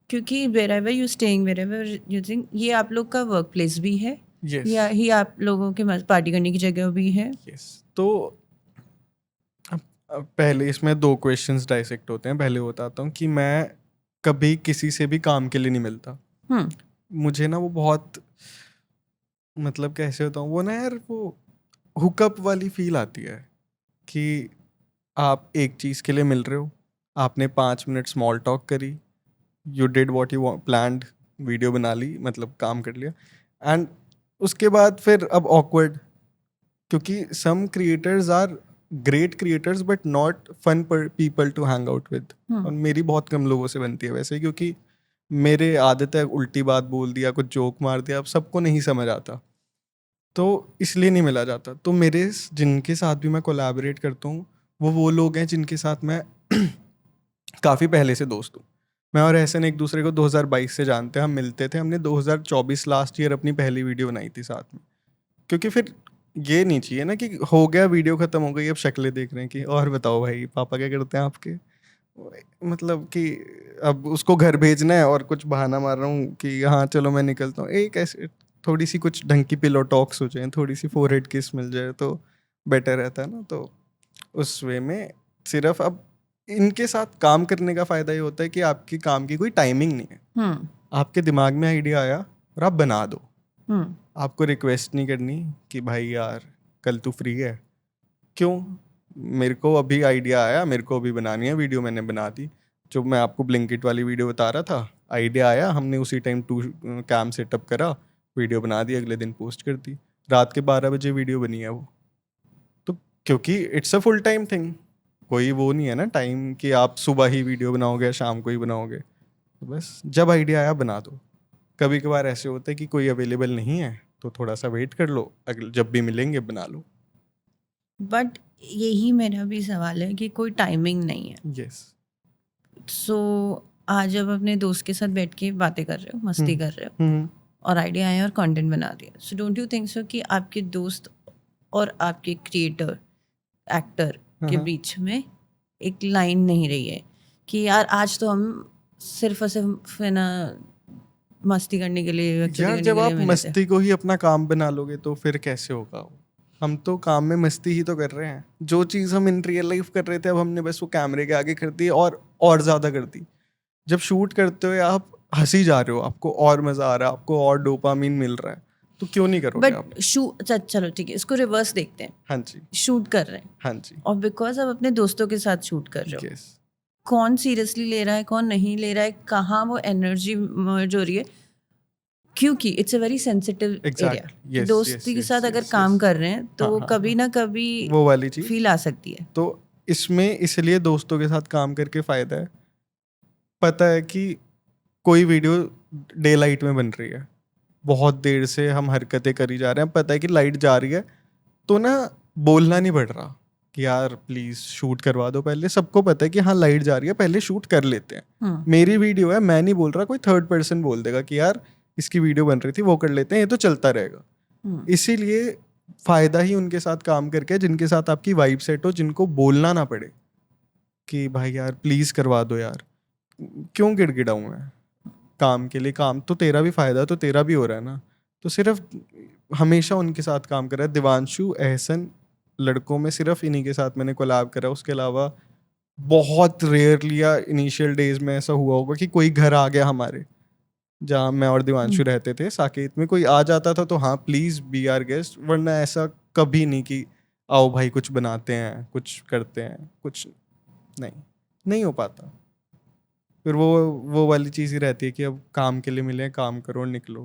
क्योंकि wherever you staying, wherever you think, ये आप लोग का वर्क प्लेस भी है, या ही आप लोगों के पार्टी करने की जगह भी है। तो पहले इसमें 2 क्वेश्चंस डाइसेक्ट होते हैं। पहले बताता हूँ कि मैं कभी किसी से भी काम के लिए नहीं मिलता। मुझे ना वो बहुत, मतलब कैसे होता हूँ वो ना यार, वो हुकअप वाली फील आती है कि आप एक चीज़ के लिए मिल रहे हो, आपने 5 मिनट स्मॉल टॉक करी, you did what you planned, video बना ली, मतलब काम कर लिया, एंड उसके बाद फिर अब ऑकवर्ड, क्योंकि some creators are great creators but not fun people to hang out with. और मेरी बहुत कम लोगों से बनती है वैसे, क्योंकि मेरे आदत है उल्टी बात बोल दिया, कुछ जोक मार दिया, अब सबको नहीं समझ आता, तो इसलिए नहीं मिला जाता। तो जिनके साथ भी मैं कोलैबोरेट करता हूँ वो लोग हैं जिनके साथ मैं काफ़ी पहले से दोस्त हूँ। मैं और एहसन एक दूसरे को 2022 से जानते हैं, हम मिलते थे, हमने 2024 लास्ट ईयर अपनी पहली वीडियो बनाई थी साथ में। क्योंकि फिर ये नहीं चाहिए ना कि हो गया, वीडियो ख़त्म हो गई, अब शक्लें देख रहे हैं कि और बताओ भाई पापा क्या करते हैं आपके, मतलब कि अब उसको घर भेजना है और कुछ बहाना मार रहा हूँ कि हाँ चलो मैं निकलता हूँ। एक ऐसे थोड़ी सी कुछ ढंग की पिलो टॉक्स हो जाए, थोड़ी सी फोरहेड किस मिल जाए तो बेटर रहता है ना। तो उस वे में सिर्फ अब इनके साथ काम करने का फ़ायदा ये होता है कि आपकी काम की कोई टाइमिंग नहीं है। आपके दिमाग में आइडिया आया और आप बना दो। आपको रिक्वेस्ट नहीं करनी कि भाई यार कल तू फ्री है, क्यों, मेरे को अभी आइडिया आया, मेरे को अभी बनानी है वीडियो, मैंने बना दी। जो मैं आपको ब्लिंकिट वाली वीडियो बता रहा था, आइडिया आया, हमने उसी टाइम कैम सेटअप करा, वीडियो बना दी, अगले दिन पोस्ट कर दी, रात के 12 बजे वीडियो बनी है वो। तो क्योंकि it's a full time thing, कोई वो नहीं है ना टाइम कि आप सुबह ही वीडियो बनाओगे या शाम को ही बनाओगे, तो बस जब आइडिया आया बना दो। कभी कभार ऐसे होता है कि कोई अवेलेबल नहीं है तो थोड़ा सा वेट कर लो, अगले जब भी मिलेंगे बना लो। बट यही मेरा भी सवाल है कि कोई टाइमिंग नहीं है। यस। सो आज आप अपने दोस्त के साथ बैठ के बातें कर रहे हो, मस्ती कर रहे हो, और आइडिया आया और कंटेंट बना दिया। So don't you think so कि आपके दोस्त और आपके क्रिएटर एक्टर के बीच में एक लाइन नहीं रही है कि यार आज तो हम सिर्फ और सिर्फ है ना मस्ती करने के लिए, यार करने जब के लिए आप मिले थे? मस्ती को ही अपना काम बना लोगे तो फिर कैसे होगा वो? हम तो काम में मस्ती ही तो कर रहे हैं। जो चीज़ हम इन रियल लाइफ कर रहे थे अब हमने बस वो कैमरे के आगे कर दी और ज़्यादा कर दी। जब शूट करते हो आप हंसी जा रहे हो, आपको और मज़ा आ रहा है, आपको और डोपामीन मिल रहा है, तो क्यों नहीं करोगे आप? बट चलो ठीक है, इसको रिवर्स देखते हैं। हाँ जी। शूट कर रहे हैं, हाँ जी। और बिकॉज आप अपने दोस्तों के साथ शूट कर रहे हो, यस। कौन सीरियसली ले रहा है कौन नहीं ले रहा है, कहाँ वो एनर्जी मर्ज हो रही है, क्योंकि it's a very sensitive area. Exactly. Yes दोस्ती के यस साथ यस अगर यस काम यस। कर रहे हैं तो हाँ हाँ कभी हाँ, ना कभी वो वाली चीज़। फील आ सकती है। तो इसमें इसलिए दोस्तों के साथ काम करके फ़ायदा है, पता है कि कोई वीडियो डे लाइट में बन रही है, बहुत देर से हम हरकतें करी जा रहे हैं, पता है कि लाइट जा रही है, तो ना बोलना नहीं पड़ रहा कि यार प्लीज़ शूट करवा दो पहले। सबको पता है कि हाँ लाइट जा रही है, पहले शूट कर लेते हैं। मेरी वीडियो है, मैं नहीं बोल रहा, कोई थर्ड पर्सन बोल देगा कि यार इसकी वीडियो बन रही थी, वो कर लेते हैं, ये तो चलता रहेगा। इसीलिए फ़ायदा ही उनके साथ काम करके है जिनके साथ आपकी वाइब सेट हो, जिनको बोलना ना पड़े कि भाई यार प्लीज़ करवा दो यार। क्यों गिड़गिड़ाऊँ मैं काम के लिए? काम तो तेरा भी फ़ायदा तो तेरा भी हो रहा है ना। तो सिर्फ हमेशा उनके साथ काम करा है, दिवांशु, एहसन, लड़कों में सिर्फ इन्हीं के साथ मैंने कोलैब करा। उसके अलावा बहुत रेयरली या इनिशियल डेज में ऐसा हुआ होगा कि कोई घर आ गया हमारे, जहाँ मैं और दिवांशु रहते थे साकेत में, कोई आ जाता था तो हाँ प्लीज़ बी आर गेस्ट, वरना ऐसा कभी नहीं कि आओ भाई कुछ बनाते हैं, कुछ करते हैं, कुछ नहीं हो पाता। फिर वो वाली चीज़ ही रहती है कि अब काम के लिए मिले, काम करो और निकलो,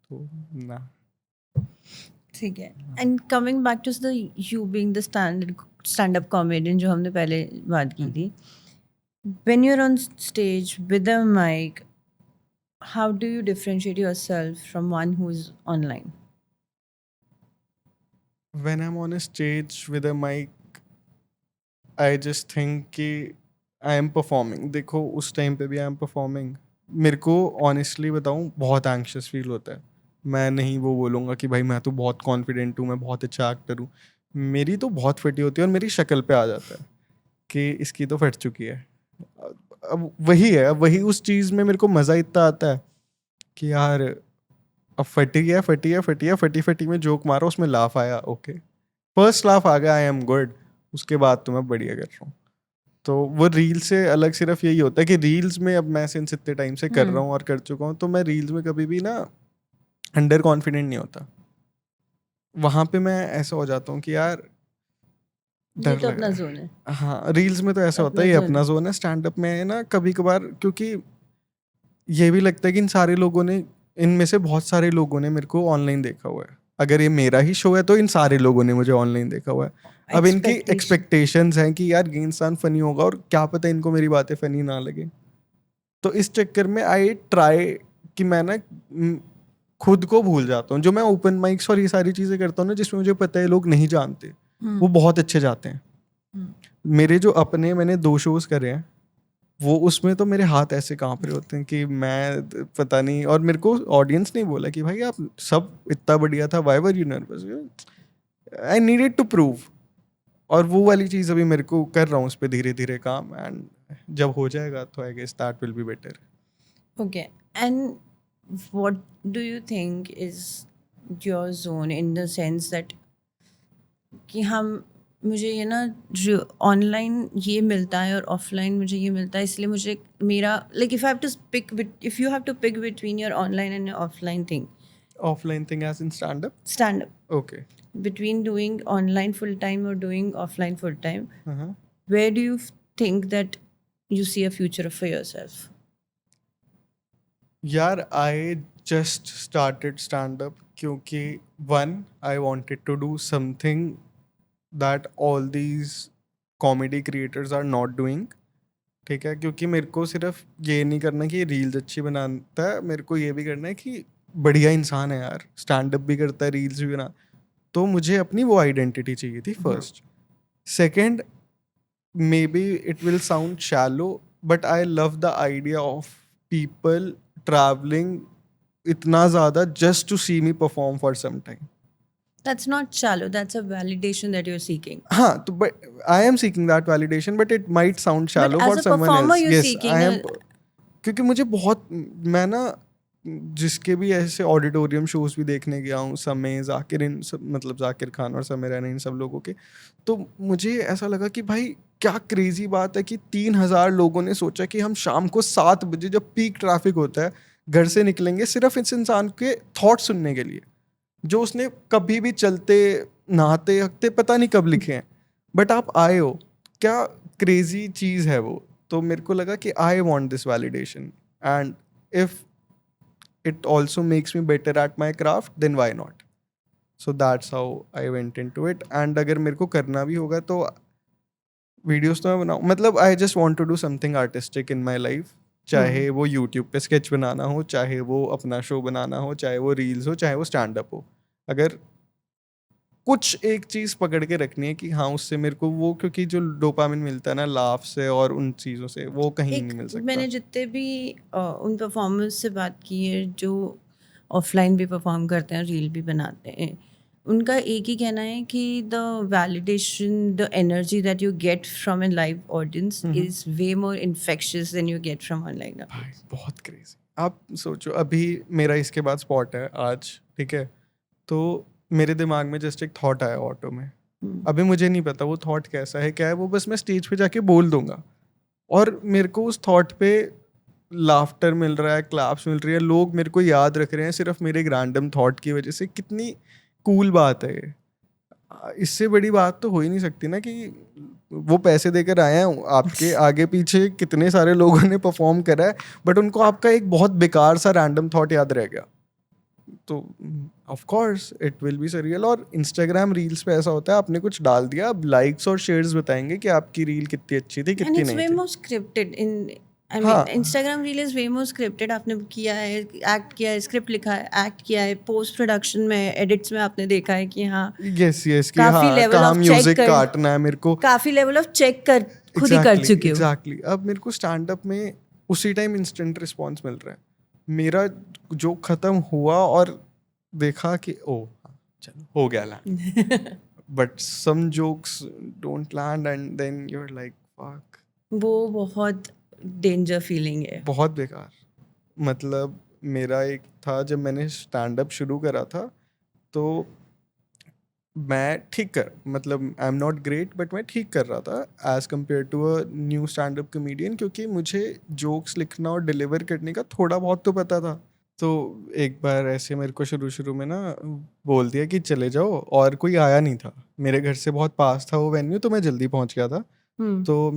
तो ना। ठीक है। And coming back to the you being the stand up comedian जो हमने पहले बात की थी, when you are on stage with a mic, how do you differentiate yourself from one who is online? When I'm on a stage with a mic, I just think कि आई एम परफॉर्मिंग। देखो उस टाइम पे भी आई एम परफॉर्मिंग। मेरे को ऑनेस्टली बताऊँ बहुत एंक्शस फील होता है। मैं नहीं वो बोलूँगा कि भाई मैं तो बहुत कॉन्फिडेंट हूँ, मैं बहुत अच्छा एक्टर हूँ। मेरी तो बहुत फटी होती है और मेरी शक्ल पे आ जाता है कि इसकी तो फट चुकी है। अब वही है, अब वही उस चीज़ में मेरे को मज़ा इतना आता है कि यार अब फटी में जोक मारा, उसमें लाफ आया, ओके, फर्स्ट लाफ आ गया, आई एम गुड, उसके बाद तो मैं बढ़िया कर रहा हूँ। तो वो रील से अलग सिर्फ यही होता है कि रील्स में अब मैं सिंस इतने टाइम से कर रहा हूँ और कर चुका हूँ, तो मैं रील्स में कभी भी ना अंडर कॉन्फिडेंट नहीं होता। वहाँ पे मैं ऐसा हो जाता हूँ कि यार ये डर तो लग अपना रहा जोन है, है। हाँ, रील्स में तो ऐसा होता अपना है, ये जोन अपना है। जोन है। स्टैंड अप में ना कभी कभार, क्योंकि ये भी लगता है कि इन सारे लोगों ने, इनमें से बहुत सारे लोगों ने मेरे को ऑनलाइन देखा हुआ है। अगर ये मेरा ही शो है तो इन सारे लोगों ने मुझे ऑनलाइन देखा हुआ है। अब इनकी एक्सपेक्टेशन। एक्सपेक्टेशंस हैं कि यार ये इंसान फनी होगा, और क्या पता इनको मेरी बातें फनी ना लगे। तो इस चक्कर में आई ट्राई कि मैं ना खुद को भूल जाता हूँ। जो मैं ओपन माइक्स और ये सारी चीज़ें करता हूँ ना, जिसमें मुझे पता है लोग नहीं जानते, वो बहुत अच्छे जाते हैं। मेरे जो अपने मैंने 2 शोज़ करे हैं, वो उसमें तो मेरे हाथ ऐसे काँप रहे होते हैं कि मैं पता नहीं, और मेरे को ऑडियंस ने बोला कि भाई आप सब इतना बढ़िया था, why were you nervous? I needed to prove. और वो वाली चीज़ अभी मेरे को कर रहा हूँ उस पे धीरे-धीरे काम, एंड जब हो जाएगा तो I guess that will be better. Okay. And what do you think is your zone in the sense that कि हम मुझे ये ना जो ऑनलाइन ये मिलता है और ऑफलाइन मुझे ये मिलता है, इसलिए मुझे मेरा like if you have to pick between your online and your offline thing, offline thing as in stand up? Stand up, okay. between doing online full time or doing offline full time, हाँ, हाँ। where do you think that you see a future for yourself? यार I just started stand up क्योंकि one, I wanted to do something that all these comedy creators are not doing. ठीक है, क्योंकि मेरे को सिर्फ ये नहीं करना कि रील्स अच्छी बनाता है, मेरे को ये भी करना है कि बढ़िया इंसान है यार, स्टैंड अप भी करता है, रील्स भी बना। तो मुझे अपनी वो आइडेंटिटी चाहिए थी first. Second, maybe it will sound shallow, but I love the idea of people travelling इतना ज़्यादा just to see me perform for some time. That's not shallow, that's a validation that you're seeking. हाँ, तो but I am seeking that validation, but it might sound But shallow as for a someone performer, else. you're yes, seeking I a am, क्योंकि मुझे बहुत, मैं ना जिसके भी ऐसे ऑडिटोरियम शोज भी देखने गया हूँ, समय जाकिर, इन सब, मतलब जाकिर खान और समय रैना, इन सब लोगों के, तो मुझे ऐसा लगा कि भाई क्या क्रेजी बात है कि 3,000 लोगों ने सोचा कि हम शाम को 7 बजे जब पीक ट्रैफिक होता है घर से निकलेंगे सिर्फ इस इंसान के थॉट सुनने के लिए, जो उसने कभी भी चलते नहाते हकते पता नहीं कब लिखे हैं, बट आप आए हो। क्या क्रेजी चीज़ है वो। तो मेरे को लगा कि I want this validation, and if it also makes me better at my craft, then why not? So that's how I went into it. And अगर मेरे को करना भी होगा तो वीडियोस तो मैं बनाऊँ, मतलब I just want to do something artistic in my life. चाहे वो यूट्यूब पे स्केच बनाना हो, चाहे वो अपना शो बनाना हो, चाहे वो रील्स हो, चाहे वो स्टैंड अप हो, अगर कुछ एक चीज़ पकड़ के रखनी है कि हाँ उससे मेरे को वो, क्योंकि जो डोपामिन मिलता है ना लाफ से और उन चीज़ों से, वो कहीं एक नहीं मिल सकता। मैंने जितने भी उन परफॉर्मर्स से बात की है जो ऑफलाइन भी परफॉर्म करते हैं, रील भी बनाते हैं, उनका एक ही कहना है कि the validation, the energy that you get from a live audience is way more infectious than you get from online भाई ऑडियंस। बहुत क्रेजी। आप सोचो, अभी मेरा इसके बाद स्पॉट है आज, ठीक है, तो मेरे दिमाग में जस्ट एक थॉट आया ऑटो में। अभी मुझे नहीं पता वो थॉट कैसा है क्या है, वो बस मैं स्टेज पे जाके बोल दूंगा, और मेरे को उस थॉट पे लाफ्टर मिल रहा है, क्लैप्स मिल रही है, लोग मेरे को याद रख रहे हैं सिर्फ मेरे एक रैंडम थॉट की वजह से। कितनी कूल बात है ये। इससे बड़ी बात तो हो ही नहीं सकती ना कि वो पैसे देकर आए हैं, आपके आगे पीछे कितने सारे लोगों ने परफॉर्म करा है, बट उनको आपका एक बहुत बेकार सा रैंडम थॉट याद रह गया। तो of course it will be surreal. और इंस्टाग्राम रील्स पे ऐसा होता है, आपने कुछ डाल दिया, अब लाइक्स और शेयर्स बताएंगे कि आपकी रील कितनी अच्छी थी, एंड कितनी इट्स नहीं वे थी। मोर स्क्रिप्टेड इन, आई मीन हाँ, Instagram reel is way more scripted. आपने किया है, एक्ट किया है, स्क्रिप्ट लिखा है, एक्ट किया है, पोस्ट प्रोडक्शन में एडिट्स में आपने देखा है कि हाँ यस यस, कि काफी हाँ लेवल कहाँ ऑफ चेक म्यूजिक कर, काटना है मेरे को। काफी लेवल ऑफ चेक कर खुद ही कर एग्जैक्टली चुके हो। एग्जैक्टली। अब मेरे को स्टैंड अप में उसी टाइम इंस्टेंट रिस्पॉन्स मिल रहा है। मेरा जो खत्म हुआ और देखा कि ओ चलो हो गया land, but some jokes don't land and then you are like fuck. वो बहुत डेंजर फीलिंग है। बहुत बेकार। मतलब मेरा एक था, जब मैंने स्टैंड अप शुरू करा था, तो मैं ठीक कर मतलब I am not great but मैं ठीक कर रहा था as compare to a new stand up comedian, क्योंकि मुझे जोक्स लिखना और डिलीवर करने का थोड़ा बहुत तो पता था। तो एक बार ऐसे मेरे को शुरू-शुरू में ना बोल दिया कि चले जाओ, और कोई आया नहीं था। मेरे घर से बहुत पास था वो वेन्यू, तो मैं जल्दी पहुँच गया था। Hmm. तो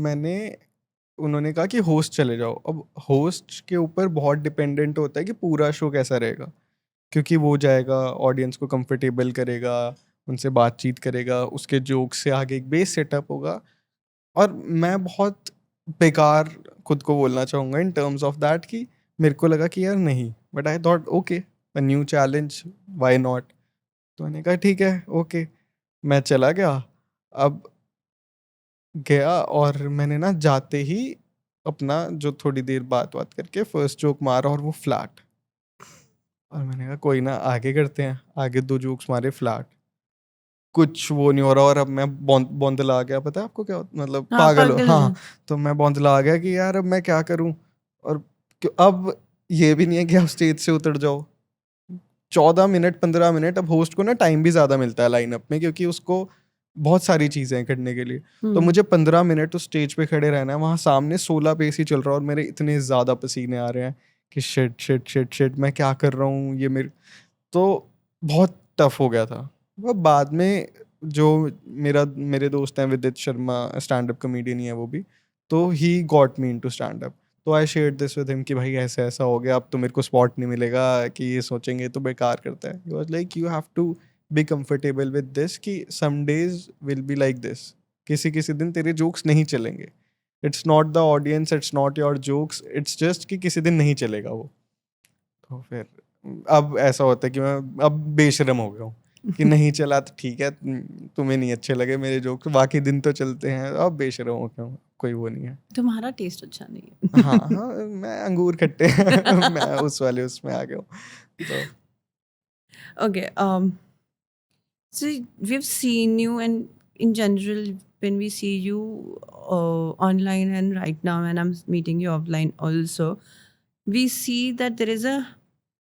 उन्होंने कहा कि होस्ट चले जाओ। अब होस्ट के ऊपर बहुत डिपेंडेंट होता है कि पूरा शो कैसा रहेगा, क्योंकि वो जाएगा, ऑडियंस को कंफर्टेबल करेगा, उनसे बातचीत करेगा, उसके जोक से आगे एक बेस सेटअप होगा। और मैं बहुत बेकार खुद को बोलना चाहूँगा इन टर्म्स ऑफ दैट कि मेरे को लगा कि यार नहीं, but I thought okay, a new challenge, why not. तो मैंने कहा ठीक है, ओके। मैं चला गया। अब गया और मैंने ना जाते ही अपना जो थोड़ी देर बात करके फर्स्ट जोक मारा, और वो फ्लैट। और मैंने कहा कोई ना, आगे करते हैं। आगे 2 जोक्स मारे फ्लैट। कुछ वो नहीं हो रहा, और अब मैं बौंदला गया। पता है आपको क्या मतलब हाँ, पागल हो? पागल हाँ, तो मैं बौंदला गया कि यार अब मैं क्या करूँ? और अब ये भी नहीं है कि आप स्टेज से उतर जाओ। 14 मिनट 15 मिनट, अब होस्ट को ना टाइम भी ज़्यादा मिलता है लाइनअप में, क्योंकि उसको बहुत सारी चीज़ें हैं करने के लिए। तो Hmm. मुझे 15 मिनट उस स्टेज पे खड़े रहना है, वहाँ सामने 16 पे एसी चल रहा है, और मेरे इतने ज़्यादा पसीने आ रहे हैं कि शिट शिट शिट शिट, मैं क्या कर रहा हूँ ये मेरे। तो बहुत टफ हो गया था। वो बाद में जो मेरे दोस्त हैं, Vidit Sharma, stand up comedian ही है वो भी, तो he got me into stand up. तो I shared this with him कि भाई ऐसा ऐसा हो गया, अब तो मेरे को स्पॉट नहीं मिलेगा, कि ये सोचेंगे तो बेकार करता है। He was like you have to be comfortable with this कि some days will be like this, किसी किसी दिन तेरे जोक्स नहीं चलेंगे। It's not the audience, it's not your jokes, it's just कि किसी दिन नहीं चलेगा वो। तो फिर अब ऐसा होता है कि मैं अब बेशर्म हो गया हूँ कि नहीं चला तो ठीक है, तुम्हें नहीं अच्छे लगे मेरे जोक्स, बाकी दिन तो चलते हैं। अब बेशर्म हो गया हूँ, कोई वो नहीं है। तुम्हारा टेस्ट अच्छा नहीं हाँ हाँ, मैं अंगूर खट्टे मैं उस वाले उसमें आ गया हूँ। तो है. Okay. So we've seen you, and in general, when we see you online and right now, when I'm meeting you offline also, we see that there is a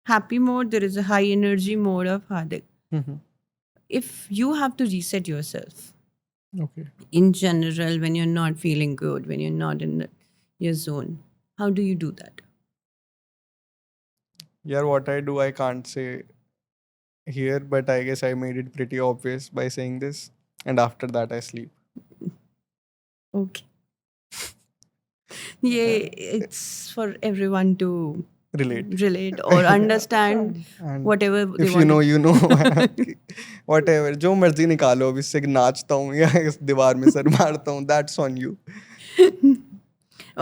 happy mode, there is a high energy mode of Hardik. If you have to reset yourself okay in general, when you're not feeling good, when you're not in your zone, how do you do that? यार, what I do I can't say here, but I guess I made it pretty obvious by saying this, and after that I sleep. Okay. Yeah, it's for everyone to Relate. relate or understand And whatever they if you know want. you know whatever, जो मर्जी निकालो, अब इससे नाचता हूँ या इस दीवार में सर मारता हूँ, that's on you.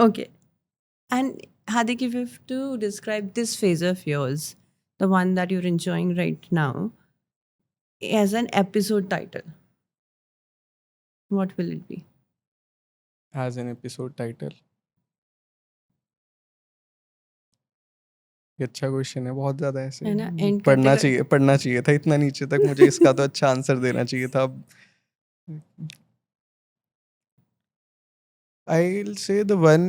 Okay. And Hadik, if you have to describe this phase of yours, the one that you're enjoying right now, as an episode title, what will it be? As an episode title, ये अच्छा क्वेश्चन है, बहुत ज्यादा ऐसे है ना? End करते पढ़ना चाहिए था इतना नीचे तक, मुझे इसका तो अच्छा आंसर देना चाहिए था। I'll say the one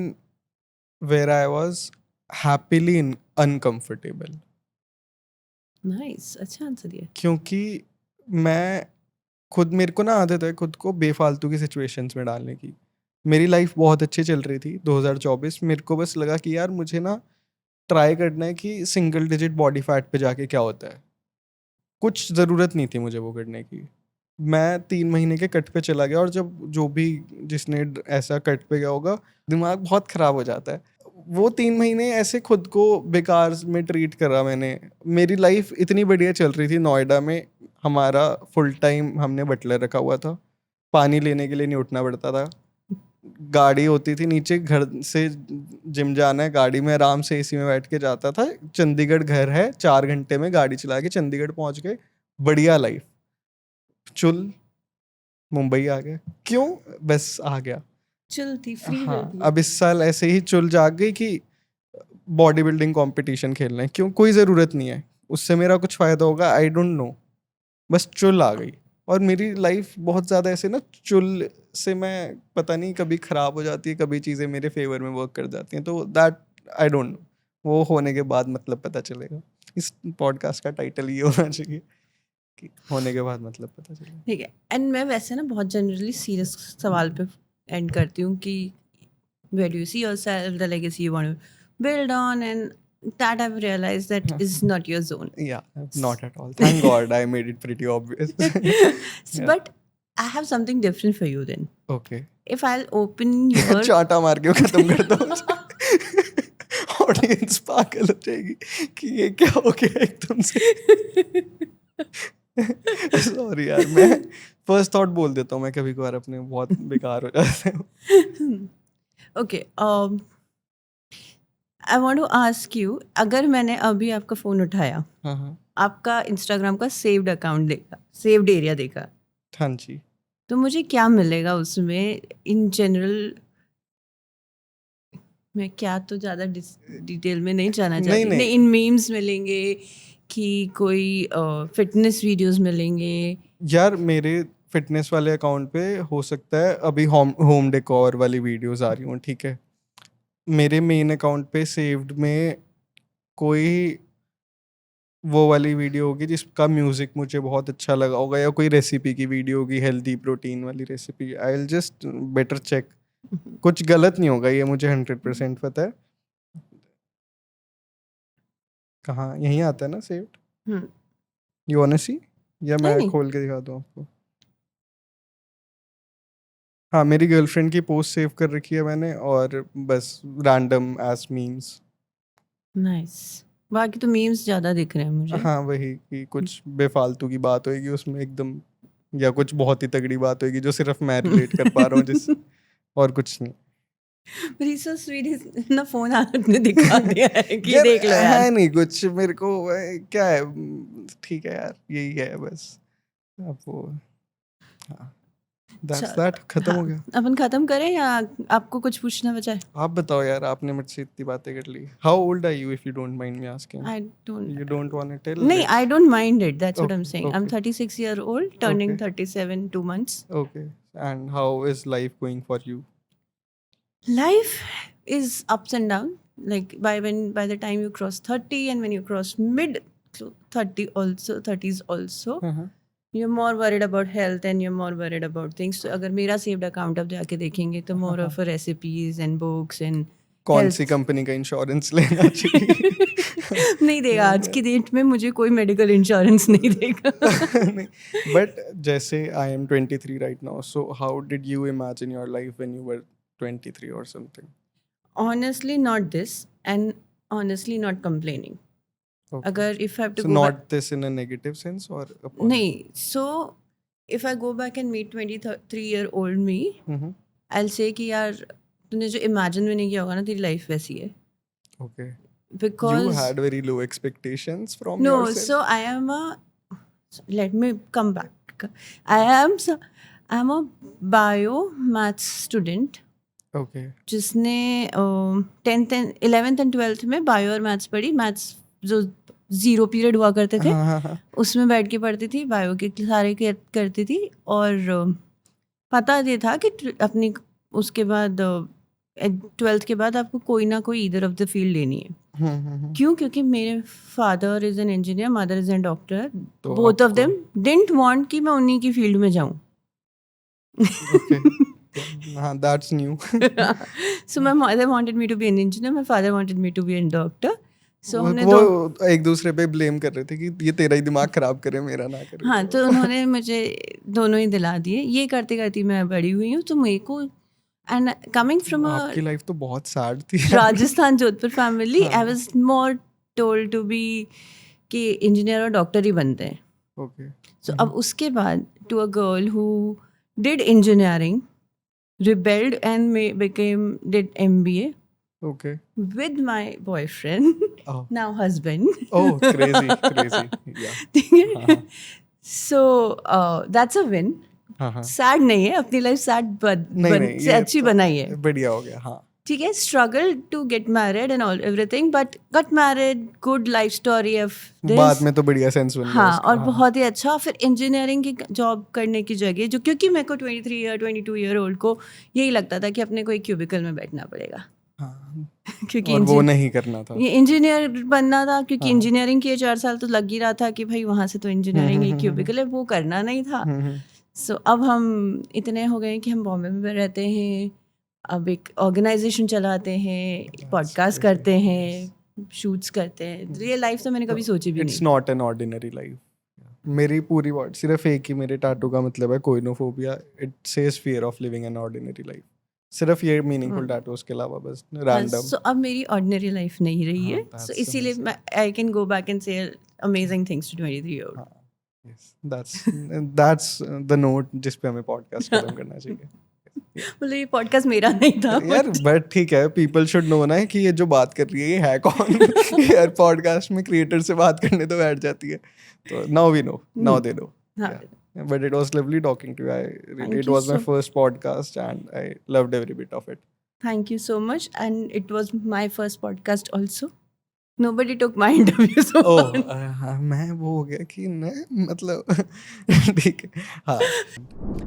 where I was happily uncomfortable, nice. अच्छा आंसर दिया. क्योंकि मैं खुद, मेरे को ना आदत है खुद को बेफालतू की सिचुएशंस में डालने की। मेरी लाइफ बहुत अच्छी चल रही थी 2024, मेरे को बस लगा कि यार मुझे ना ट्राई करना है कि सिंगल डिजिट बॉडी फैट पे जाके क्या होता है। कुछ ज़रूरत नहीं थी मुझे वो करने की। मैं 3 महीने के कट पे चला गया, और जब जो भी जिसने ऐसा कट पे गया होगा, दिमाग बहुत ख़राब हो जाता है। वो 3 महीने ऐसे खुद को बेकार में ट्रीट करा मैंने। मेरी लाइफ इतनी बढ़िया चल रही थी नोएडा में, हमारा फुल टाइम हमने बटलर रखा हुआ था। पानी लेने के लिए नहीं उठना पड़ता था। गाड़ी होती थी नीचे, घर से जिम जाना है, गाड़ी में आराम से एसी में बैठ के जाता था। चंडीगढ़ घर है, 4 घंटे में गाड़ी चला के चंडीगढ़ पहुँच गए। बढ़िया लाइफ। चुल मुंबई आ गया। क्यों? बस आ गया। Chill थी, free हाँ, थी. अब इस साल ऐसे ही चुल जाग गई कि बॉडी बिल्डिंग कंपटीशन खेलना है। क्यों? कोई ज़रूरत नहीं है, उससे मेरा कुछ फ़ायदा होगा, आई डोंट नो। बस चुल आ गई, और मेरी लाइफ बहुत ज़्यादा ऐसे ना चुल से, मैं पता नहीं कभी ख़राब हो जाती है, कभी चीज़ें मेरे फेवर में वर्क कर जाती हैं। तो दैट आई डोंट नो, वो होने के बाद मतलब पता चलेगा। इस पॉडकास्ट का टाइटल ये होना चाहिए कि होने के बाद मतलब पता चला। ठीक है। एंड मैं वैसे ना बहुत जनरली सीरियस सवाल पे एंड करती हूँ कि where do you see yourself, the legacy you want to build on, and that I've realized that is not your zone. Yeah, not at all. Thank God I made it pretty obvious. Yeah. But I have something different for you then. Okay. If I'll open your चाटा मार के खत्म कर दो। ऑडियंस पागल हो जाएगी कि ये क्या हो गया एकदम से। सॉरी यार, मैं फर्स्ट थॉट बोल देता हूँ मैं कभी कभार अपने, बहुत बेकार हो जाते हैं। okay, I want to ask you, अगर मैंने अभी आपका फ़ोन उठाया, हाँ हाँ आपका इंस्टाग्राम का सेव्ड अकाउंट देखा, सेव्ड एरिया देखा, हाँ जी। तो मुझे क्या मिलेगा उसमें इन जनरल? मैं क्या तो ज़्यादा डिटेल में नहीं जाना चाहती। नहीं। नहीं, इन मीम्स मिलेंगे कि कोई फिटनेस वीडियोस मिलेंगे? यार मेरे फिटनेस वाले अकाउंट पे हो सकता है अभी होम डेकोर वाली वीडियोस आ रही हूँ, ठीक है। मेरे मेन अकाउंट पे सेव्ड में कोई वो वाली वीडियो होगी जिसका म्यूजिक मुझे बहुत अच्छा लगा होगा, या कोई रेसिपी की वीडियो होगी, हेल्दी प्रोटीन वाली recipe. I will just better check. कुछ गलत नहीं होगा, ये मुझे 100% पता है। कहाँ, यहीं आता है ना saved? Hmm, you want to see, या मैं नहीं। खोल के दिखा दूँ आपको? हाँ, मेरी गर्लफ्रेंड की पोस्ट सेव कर रखी है मैंने, और बस रैंडम एस मीम्स। नाइस। बाकी तो मीम्स ज़्यादा दिख रहे हैं मुझे। हाँ वही, कि कुछ बेफालतू की बात होएगी उसमें एकदम, या कुछ बहुत ही तगड़ी बात होएगी जो सिर्फ मैं रिलेट कर पा रहा हूँ जिससे, और कुछ नहीं। But he's so sweet, ना फ़ोन हाथ में दिखा दिया है कि यार देख लो यार। है नहीं कुछ मेरे को, क्या है, ठीक है यार, यही है बस। अब वो, हाँ, दैट्स दैट, खत्म हो गया। अपन खत्म करें या आपको कुछ पूछना बचा है? आप बताओ यार, आपने मुझसे इतनी बातें कर ली। How old are you, if you don't mind me asking? I don't. You don't want to tell? नहीं, I don't mind it. That's what I'm Okay, saying. I'm okay. 36 year old, turning Okay. 37 2 months. Okay. And how is life going for you? Life is ups and down. Like by the time you cross 30 and when you cross mid 30s also, Uh-huh. you're more worried about health and you're more worried about things. So अगर मेरा saved account आप जाके देखेंगे तो more of recipes and books and कौन health. सी कंपनी का इंश्योरेंस लेना चाहिए? नहीं देगा, आज की डेट में मुझे कोई मेडिकल इंश्योरेंस नहीं देगा। नहीं, but जैसे I am 23 right now, so how did you imagine your life when you were 23 or something? Honestly not this, and honestly not complaining. Okay. अगर if I have to So go not back, this in a negative sense or a positive? नहीं, so if I go back and meet 23-year-old me, Mhm. I'll say कि यार तूने जो imagine भी नहीं किया होगा ना, तेरी life वैसी है। Okay. Because You had very low expectations from no, yourself. so I am let me come back. I'm a bio maths student Okay. जिसने 10th and 11th and 12th में बायो और मैथ्स पढ़ी। मैथ्स जो 0 पीरियड हुआ करते थे हाँ. उसमें बैठ के पढ़ती थी, बायो के सारे करती थी, और पता ये था कि अपनी उसके बाद 12th के बाद आपको कोई ना कोई ईदर ऑफ द फील्ड लेनी है। क्यों? क्योंकि मेरे father is an engineer, mother is an doctor, तो बोथ ऑफ आपको- देम डिडंट वांट कि मैं उन्हीं की फील्ड में जाऊं। Okay. हाँ, that's new. So my mother wanted me to be an engineer, my father wanted me to be a doctor. So हमने वो एक दूसरे पे ब्लेम कर रहे थे कि ये तेरा ही दिमाग खराब करे, मेरा ना करे। हाँ, तो उन्होंने मुझे दोनों ही दिला दिए। ये करते करते मैं बड़ी हुई हूँ। तो मेरे को, एंड कमिंग फ्रॉम आपकी लाइफ तो बहुत सैड थी। राजस्थान जोधपुर फैमिली, हाँ. I was more told to be कि इंजीनियर और डॉक्टर ही बनते हैं। Okay. सो अब उसके बाद to a girl who did engineering, rebelled and did MBA Okay. with my boyfriend, Oh. now husband. Oh, crazy. Yeah. ठीक है? हाँ. So that's a win. हाँ. सैड नहीं है, अपनी लाइफ सैड नहीं, से ये अच्छी तो बनाई है। बढ़िया हो गया। हाँ. ठीक है, struggle to get married and all everything, but got married, good life story of बाद में तो बढ़िया सेंस बन गया हाँ, उसका। और बहुत ही अच्छा। फिर इंजीनियरिंग की जॉब करने की जगह, जो क्योंकि मेरे को 23 या 22 ईयर ओल्ड को यही लगता था कि अपने को एक क्यूबिकल में बैठना पड़ेगा। हाँ. क्योंकि और वो नहीं करना था। ये इंजीनियर बनना था, क्योंकि हाँ। इंजीनियरिंग किए 4 साल तो लग ही रहा था कि भाई वहाँ से तो इंजीनियरिंग ही क्यूबिकल है, वो करना नहीं था। सो अब हम इतने हो गए कि हम बॉम्बे में रहते हैं, अब एक ऑर्गेनाइजेशन चलाते हैं, पॉडकास्ट करते हैं, शूट्स करते हैं। तो ये लाइफ तो मैंने कभी सोची भी नहीं। It's not an ordinary life. मेरी पूरी वर्ड सिर्फ एक ही मेरे टैटू का मतलब है coinophobia. It says fear of living an ordinary life. सिर्फ ये मीनिंगफुल टैटू, उसके अलावा बस रैंडम। सो अब मेरी ऑर्डिनरी लाइफ नहीं रही है, सो इसीलिए मैं I can go back and say amazing things to 23 year old. That's the note जिस पे हमें पॉडकास्ट खत्म करना चाहिए। मतलब ये पॉडकास्ट मेरा नहीं था यार बट ठीक है, पीपल शुड नो ना कि ये जो बात कर रही है ये है कौन। यार पॉडकास्ट में क्रिएटर से बात करने तो बैठ जाती है, तो now we know, now they know. But it was lovely talking to you. Thank It you was my so- first podcast and I loved every bit of it. Thank you so much, and it was my first podcast also. Nobody took my interview so Oh, far. मैं वो हो गया कि मैं मतलब ठीक है। हाँ,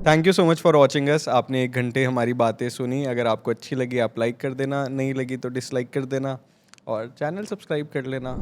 thank you so much for watching us. आपने 1 घंटे हमारी बातें सुनी। अगर आपको अच्छी लगी आप लाइक कर देना, नहीं लगी तो डिसलाइक कर देना और चैनल सब्सक्राइब कर लेना।